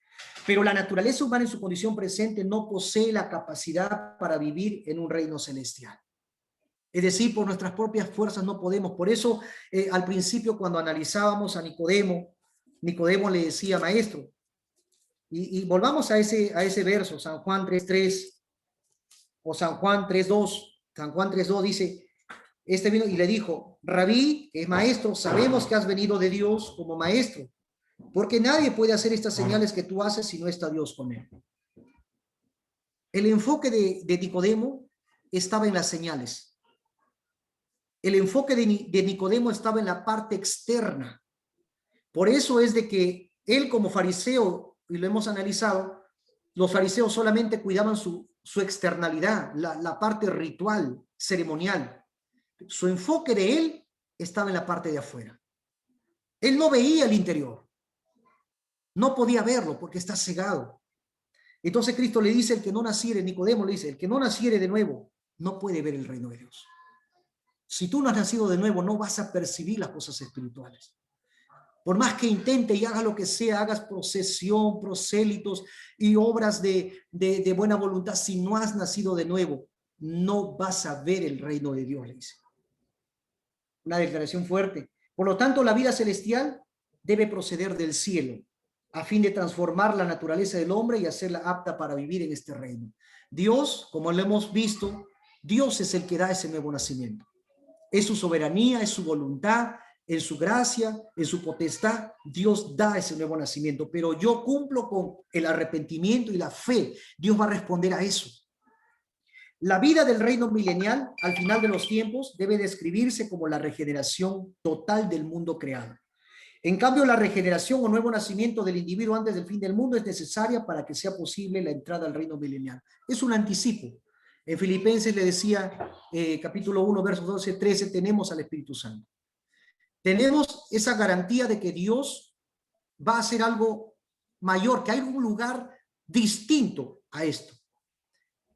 Pero la naturaleza humana en su condición presente no posee la capacidad para vivir en un reino celestial. Es decir, por nuestras propias fuerzas no podemos. Por eso, al principio, cuando analizábamos a Nicodemo le decía, maestro, y volvamos a ese verso, San Juan 3:3 o San Juan 3:2. San Juan 3:2 dice, vino y le dijo, Rabí, que es maestro, sabemos que has venido de Dios como maestro, porque nadie puede hacer estas señales que tú haces si no está Dios con él. El enfoque de Nicodemo estaba en las señales. El enfoque de Nicodemo estaba en la parte externa. Por eso es de que él como fariseo, y lo hemos analizado, los fariseos solamente cuidaban su externalidad, la parte ritual, ceremonial. Su enfoque de él estaba en la parte de afuera. Él no veía el interior. No podía verlo porque está cegado. Entonces Cristo le dice, el que no naciere, Nicodemo le dice, el que no naciere de nuevo, no puede ver el reino de Dios. Si tú no has nacido de nuevo, no vas a percibir las cosas espirituales. Por más que intente y haga lo que sea, hagas procesión, prosélitos y obras de buena voluntad, si no has nacido de nuevo, no vas a ver el reino de Dios, le dice. Una declaración fuerte. Por lo tanto, la vida celestial debe proceder del cielo, a fin de transformar la naturaleza del hombre y hacerla apta para vivir en este reino. Dios, como lo hemos visto, Dios es el que da ese nuevo nacimiento. Es su soberanía, es su voluntad, en su gracia, en su potestad, Dios da ese nuevo nacimiento. Pero yo cumplo con el arrepentimiento y la fe. Dios va a responder a eso. La vida del reino milenial, al final de los tiempos, debe describirse como la regeneración total del mundo creado. En cambio, la regeneración o nuevo nacimiento del individuo antes del fin del mundo es necesaria para que sea posible la entrada al reino milenial. Es un anticipo. En Filipenses le decía, capítulo 1, versos 12, 13, tenemos al Espíritu Santo. Tenemos esa garantía de que Dios va a hacer algo mayor, que hay un lugar distinto a esto.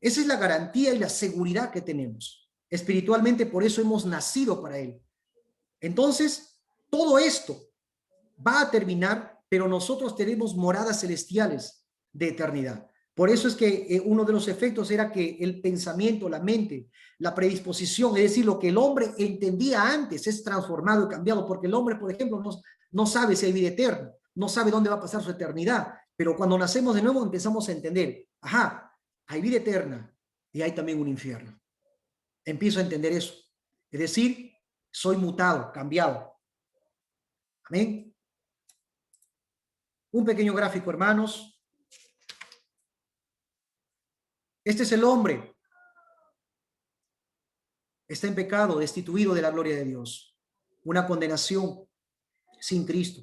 Esa es la garantía y la seguridad que tenemos. Espiritualmente, por eso hemos nacido para Él. Entonces, todo esto va a terminar, pero nosotros tenemos moradas celestiales de eternidad. Por eso es que uno de los efectos era que el pensamiento, la mente, la predisposición, es decir, lo que el hombre entendía antes es transformado y cambiado, porque el hombre, por ejemplo, no sabe si hay vida eterna, no sabe dónde va a pasar su eternidad, pero cuando nacemos de nuevo empezamos a entender, ajá, hay vida eterna y hay también un infierno. Empiezo a entender eso. Es decir, soy mutado, cambiado. Amén. Un pequeño gráfico, hermanos. Este es el hombre. Está en pecado, destituido de la gloria de Dios. Una condenación sin Cristo.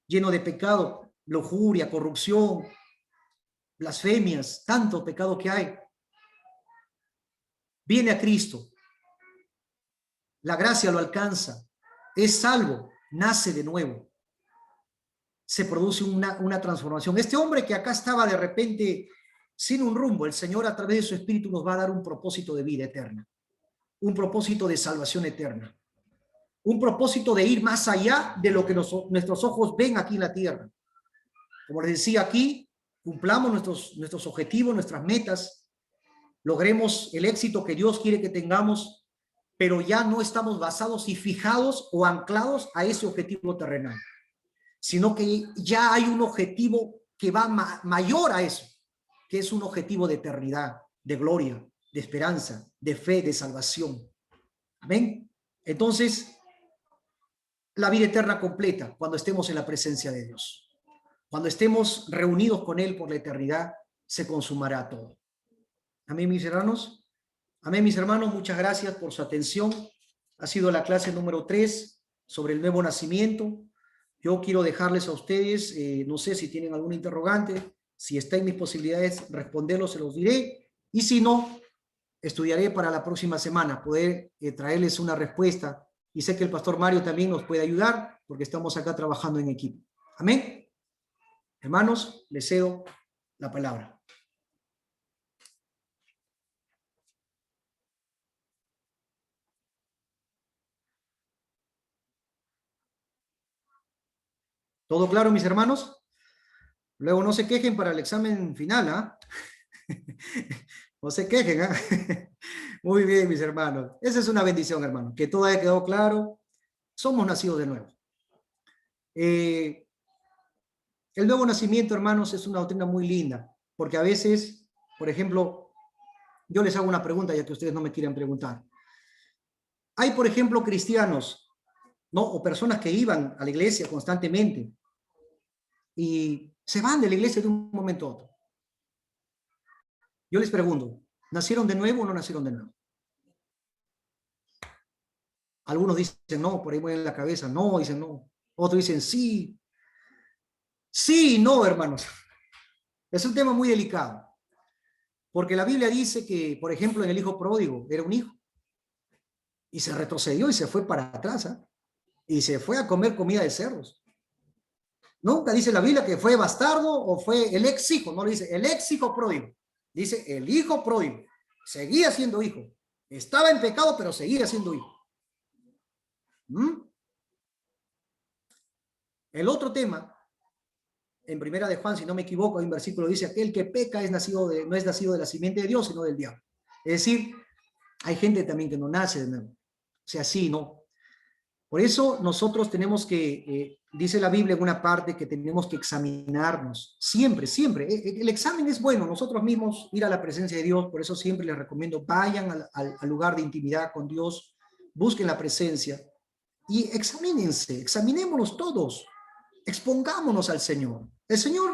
Lleno de pecado, lujuria, corrupción, blasfemias, tanto pecado que hay. Viene a Cristo. La gracia lo alcanza. Es salvo. Nace de nuevo. Se produce una transformación. Este hombre que acá estaba de repente sin un rumbo, el Señor a través de su Espíritu nos va a dar un propósito de vida eterna, un propósito de salvación eterna, un propósito de ir más allá de lo que nuestros ojos ven aquí en la tierra. Como les decía aquí, cumplamos nuestros objetivos, nuestras metas, logremos el éxito que Dios quiere que tengamos, pero ya no estamos basados y fijados o anclados a ese objetivo terrenal, sino que ya hay un objetivo que va mayor a eso, que es un objetivo de eternidad, de gloria, de esperanza, de fe, de salvación. Amén. Entonces, la vida eterna completa cuando estemos en la presencia de Dios. Cuando estemos reunidos con Él por la eternidad, se consumará todo. Amén, mis hermanos. Amén, mis hermanos. Muchas gracias por su atención. Ha sido la clase número 3 sobre el nuevo nacimiento. Yo quiero dejarles a ustedes, no sé si tienen alguna interrogante, si está en mis posibilidades responderlos, se los diré. Y si no, estudiaré para la próxima semana poder traerles una respuesta. Y sé que el pastor Mario también nos puede ayudar porque estamos acá trabajando en equipo. Amén. Hermanos, les cedo la palabra. ¿Todo claro, mis hermanos? Luego no se quejen para el examen final, ¿ah? No se quejen, ¿ah? Muy bien, mis hermanos. Esa es una bendición, hermano. Que todo haya quedado claro. Somos nacidos de nuevo. El nuevo nacimiento, hermanos, es una doctrina muy linda. Porque a veces, por ejemplo, yo les hago una pregunta ya que ustedes no me quieren preguntar. Hay, por ejemplo, cristianos, ¿no? O personas que iban a la iglesia constantemente y se van de la iglesia de un momento a otro. Yo les pregunto, ¿nacieron de nuevo o no nacieron de nuevo? Algunos dicen no, por ahí mueven la cabeza, no, dicen no. Otros dicen sí. Sí y no, hermanos. Es un tema muy delicado. Porque la Biblia dice que, por ejemplo, en el hijo pródigo era un hijo y se retrocedió y se fue para atrás, ¿eh? Y se fue a comer comida de cerdos. Nunca dice la Biblia que fue bastardo o fue el ex hijo, no le dice el ex hijo pródigo, dice el hijo pródigo. Seguía siendo hijo. Estaba en pecado, pero seguía siendo hijo. ¿Mm? El otro tema, en Primera de Juan, si no me equivoco, hay un versículo que dice, aquel que peca no es nacido de la simiente de Dios, sino del diablo. Es decir, hay gente también que no nace de nuevo. O sea, sí, ¿no? Por eso nosotros tenemos que, dice la Biblia en una parte, que tenemos que examinarnos. Siempre, siempre. El examen es bueno, nosotros mismos ir a la presencia de Dios, por eso siempre les recomiendo, vayan al lugar de intimidad con Dios, busquen la presencia y examínense, examinémonos todos, expongámonos al Señor. El Señor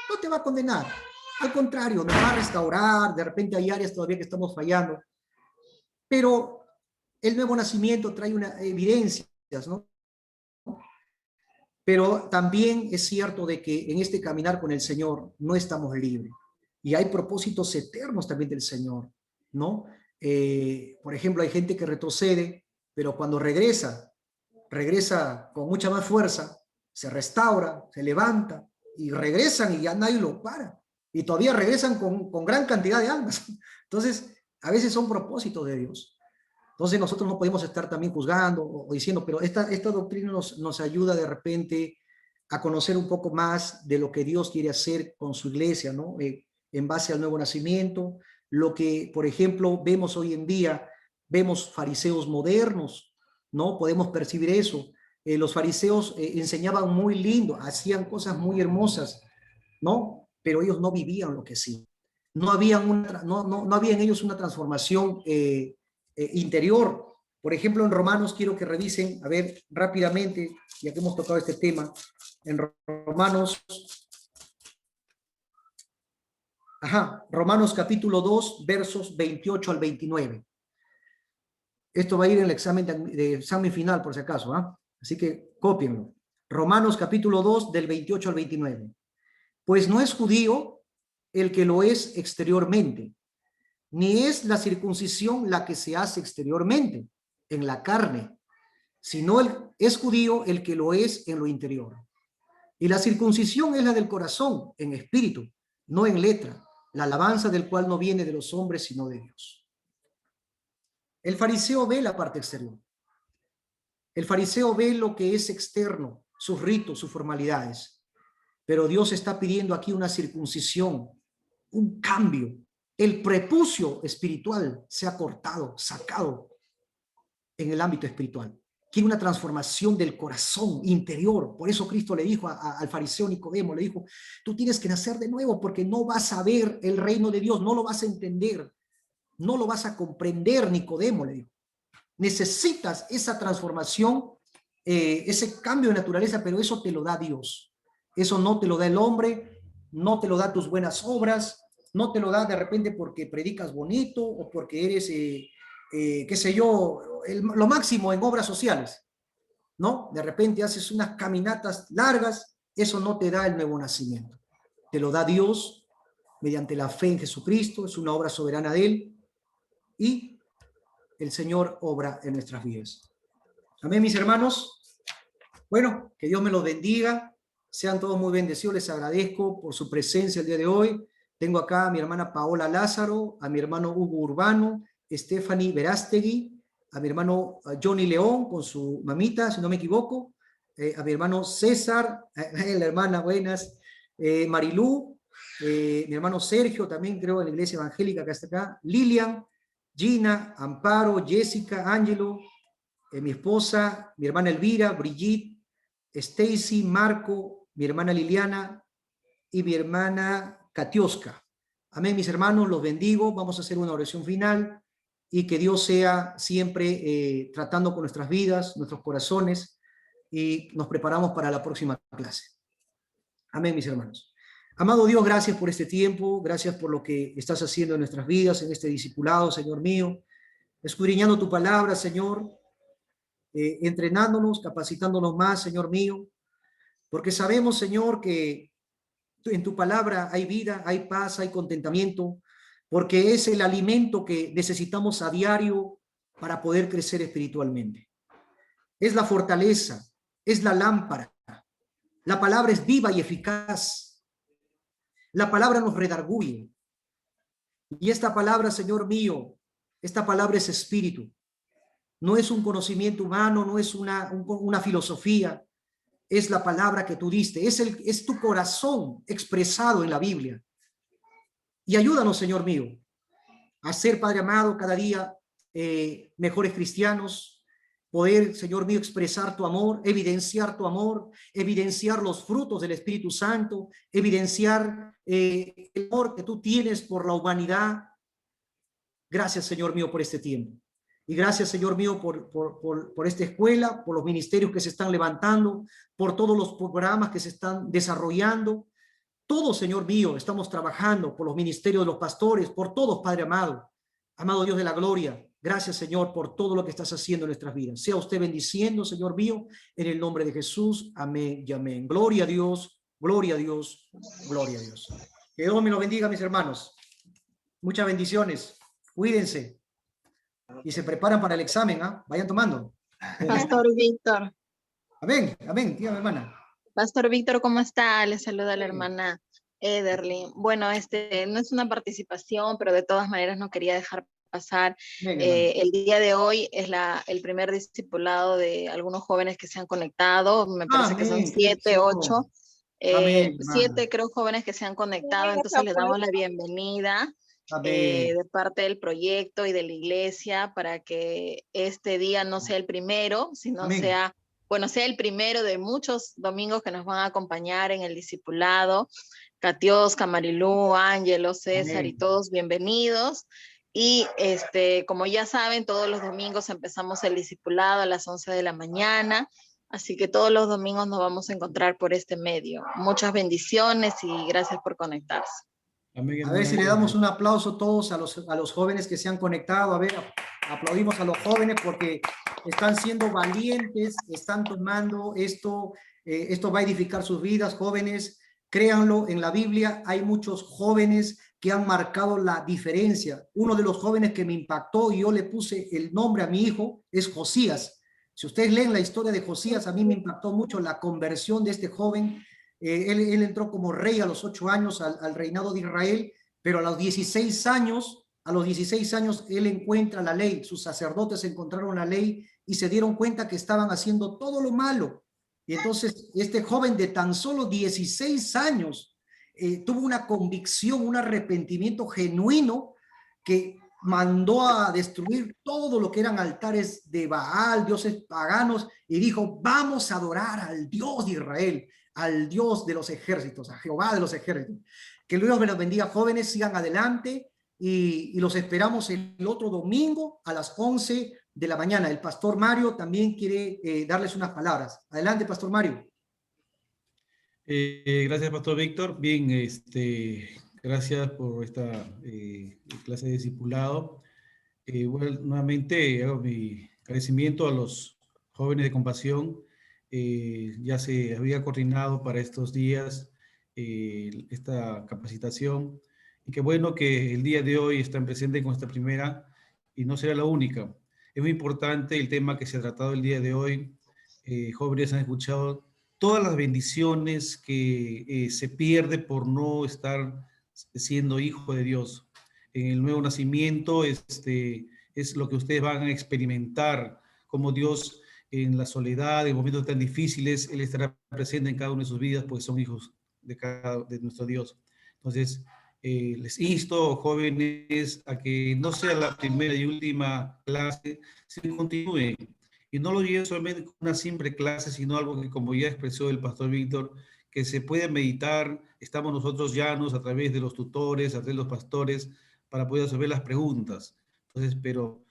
no te va a condenar, al contrario, nos va a restaurar, de repente hay áreas todavía que estamos fallando, pero el nuevo nacimiento trae una evidencia, ¿no? Pero también es cierto de que en este caminar con el Señor no estamos libres y hay propósitos eternos también del Señor, ¿no? Por ejemplo, hay gente que retrocede, pero cuando regresa con mucha más fuerza, se restaura, se levanta y regresan y ya nadie lo para. Y todavía regresan con gran cantidad de almas. Entonces, a veces son propósitos de Dios. Entonces nosotros no podemos estar también juzgando o diciendo, pero esta doctrina nos ayuda de repente a conocer un poco más de lo que Dios quiere hacer con su iglesia, ¿no? En base al nuevo nacimiento, lo que, por ejemplo, vemos hoy en día, vemos fariseos modernos, ¿no? Podemos percibir eso. Los fariseos enseñaban muy lindo, hacían cosas muy hermosas, ¿no? Pero ellos no vivían lo que sí. No había en ellos una transformación interior. Por ejemplo, en Romanos, quiero que revisen, a ver, rápidamente, ya que hemos tocado este tema, en Romanos capítulo 2, versos 28 al 29. Esto va a ir en el examen final, por si acaso, ¿ah? Así que cópienlo. Romanos capítulo 2, del 28 al 29. Pues no es judío el que lo es exteriormente, ni es la circuncisión la que se hace exteriormente, en la carne, sino es judío el que lo es en lo interior. Y la circuncisión es la del corazón, en espíritu, no en letra, la alabanza del cual no viene de los hombres, sino de Dios. El fariseo ve la parte exterior. El fariseo ve lo que es externo, sus ritos, sus formalidades. Pero Dios está pidiendo aquí una circuncisión, un cambio. El prepucio espiritual se ha cortado, sacado en el ámbito espiritual. Quiere una transformación del corazón interior. Por eso Cristo le dijo al fariseo Nicodemo, le dijo, tú tienes que nacer de nuevo porque no vas a ver el reino de Dios, no lo vas a entender, no lo vas a comprender, Nicodemo, le dijo. Necesitas esa transformación, ese cambio de naturaleza, pero eso te lo da Dios. Eso no te lo da el hombre, no te lo da tus buenas obras, no te lo da de repente porque predicas bonito o porque eres, qué sé yo, lo máximo en obras sociales, ¿no? De repente haces unas caminatas largas, eso no te da el nuevo nacimiento. Te lo da Dios mediante la fe en Jesucristo, es una obra soberana de Él y el Señor obra en nuestras vidas. Amén, mis hermanos. Bueno, que Dios me los bendiga. Sean todos muy bendecidos. Les agradezco por su presencia el día de hoy. Tengo acá a mi hermana Paola Lázaro, a mi hermano Hugo Urbano, Stephanie Verástegui, a mi hermano Johnny León con su mamita, si no me equivoco, a mi hermano César, la hermana, buenas, Marilú, mi hermano Sergio, también creo en la iglesia evangélica que está acá, Lilian, Gina, Amparo, Jessica, Ángelo, mi esposa, mi hermana Elvira, Brigitte, Stacy, Marco, mi hermana Liliana y mi hermana Katiuska. Amén, mis hermanos, los bendigo. Vamos a hacer una oración final y que Dios sea siempre tratando con nuestras vidas, nuestros corazones, y nos preparamos para la próxima clase. Amén, mis hermanos. Amado Dios, gracias por este tiempo, gracias por lo que estás haciendo en nuestras vidas, en este discipulado, Señor mío, escudriñando tu palabra, Señor, entrenándonos, capacitándonos más, Señor mío, porque sabemos, Señor, que en tu palabra hay vida, hay paz, hay contentamiento, porque es el alimento que necesitamos a diario para poder crecer espiritualmente. Es la fortaleza, es la lámpara. La palabra es viva y eficaz. La palabra nos redarguye. Y esta palabra, Señor mío, esta palabra es espíritu. No es un conocimiento humano, no es una filosofía. Es la palabra que tú diste. Es tu corazón expresado en la Biblia. Y ayúdanos, Señor mío, a ser, Padre amado, cada día mejores cristianos, poder, Señor mío, expresar tu amor, evidenciar los frutos del Espíritu Santo, evidenciar el amor que tú tienes por la humanidad. Gracias, Señor mío, por este tiempo. Y gracias, Señor mío, por esta escuela, por los ministerios que se están levantando, por todos los programas que se están desarrollando. Todos, Señor mío, estamos trabajando por los ministerios de los pastores, por todos, Padre amado. Amado Dios de la gloria, gracias, Señor, por todo lo que estás haciendo en nuestras vidas. Sea usted bendiciendo, Señor mío, en el nombre de Jesús. Amén y amén. Gloria a Dios, gloria a Dios, gloria a Dios. Que Dios me lo bendiga, mis hermanos. Muchas bendiciones. Cuídense. Y se preparan para el examen, ¿ah? Vayan tomando. Pastor Víctor. Amén, amén, tía, mi hermana. Pastor Víctor, ¿cómo está? Le saluda la hermana Ederly. Bueno, no es una participación, pero de todas maneras no quería dejar pasar. Amén, El día de hoy es el primer discipulado de algunos jóvenes que se han conectado. Me parece que son 7, 8. 7 creo jóvenes que se han conectado, entonces les damos la bienvenida. De parte del proyecto y de la iglesia para que este día no sea el primero, sino sea el primero de muchos domingos que nos van a acompañar en el discipulado. Catios, Camarilú, Ángelo, César y todos bienvenidos. Y como ya saben, todos los domingos empezamos el discipulado a las 11 de la mañana. Así que todos los domingos nos vamos a encontrar por este medio. Muchas bendiciones y gracias por conectarse. A ver si le damos un aplauso todos a los jóvenes que se han conectado. A ver, aplaudimos a los jóvenes porque están siendo valientes, están tomando esto va a edificar sus vidas, jóvenes. Créanlo, en la Biblia hay muchos jóvenes que han marcado la diferencia. Uno de los jóvenes que me impactó y yo le puse el nombre a mi hijo es Josías. Si ustedes leen la historia de Josías, a mí me impactó mucho la conversión de este joven. Él entró como rey a los 8 años al reinado de Israel, pero a los 16 años él encuentra la ley. Sus sacerdotes encontraron la ley y se dieron cuenta que estaban haciendo todo lo malo. Y entonces este joven de tan solo 16 años tuvo una convicción, un arrepentimiento genuino que mandó a destruir todo lo que eran altares de Baal, dioses paganos, y dijo: vamos a adorar al Dios de Israel, al Dios de los ejércitos, a Jehová de los ejércitos. Que Dios me los bendiga, jóvenes, sigan adelante y los esperamos el otro domingo a las 11 de la mañana. El pastor Mario también quiere darles unas palabras. Adelante, pastor Mario. Gracias, pastor Víctor. Bien, gracias por esta clase de discipulado. Bueno, nuevamente hago mi agradecimiento a los jóvenes de Compasión. Ya se había coordinado para estos días esta capacitación, y qué bueno que el día de hoy están presentes con esta primera y no será la única. Es muy importante el tema que se ha tratado el día de hoy. Jóvenes han escuchado todas las bendiciones que se pierde por no estar siendo hijo de Dios. En el nuevo nacimiento es lo que ustedes van a experimentar, como Dios en la soledad, en momentos tan difíciles, Él estará presente en cada una de sus vidas, pues son hijos de nuestro Dios. Entonces, les insto, jóvenes, a que no sea la primera y última clase, sino continúen. Y no lo lleven solamente con una simple clase, sino algo que, como ya expresó el pastor Víctor, que se puede meditar. Estamos nosotros llanos a través de los tutores, a través de los pastores, para poder resolver las preguntas. Entonces, pero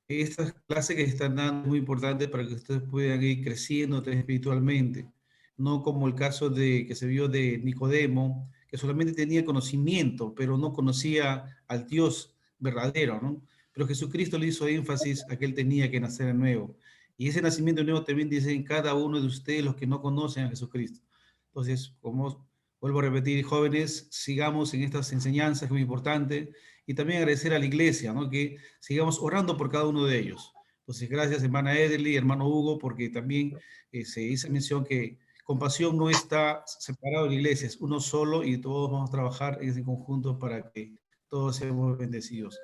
estas clases que están dando es muy importante para que ustedes puedan ir creciendo espiritualmente. No como el caso que se vio de Nicodemo, que solamente tenía conocimiento, pero no conocía al Dios verdadero, ¿no? Pero Jesucristo le hizo énfasis a que él tenía que nacer de nuevo. Y ese nacimiento nuevo también dice en cada uno de ustedes, los que no conocen a Jesucristo. Entonces, como Vuelvo a repetir, jóvenes, sigamos en estas enseñanzas, que es muy importante, y también agradecer a la iglesia, ¿no? Que sigamos orando por cada uno de ellos. Entonces, gracias, hermana Edely, hermano Hugo, porque también se hizo mención que Compasión no está separado de la iglesia, es uno solo y todos vamos a trabajar en ese conjunto para que todos seamos bendecidos.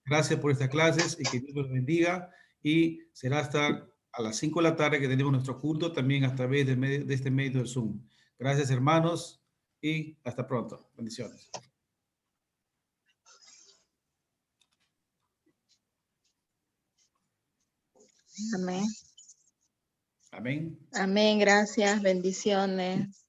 Gracias por estas clases y que Dios los bendiga, y será hasta a las 5 de la tarde que tenemos nuestro culto, también a través de este medio del Zoom. Gracias, hermanos, y hasta pronto. Bendiciones. Amén. Amén. Amén, gracias, bendiciones.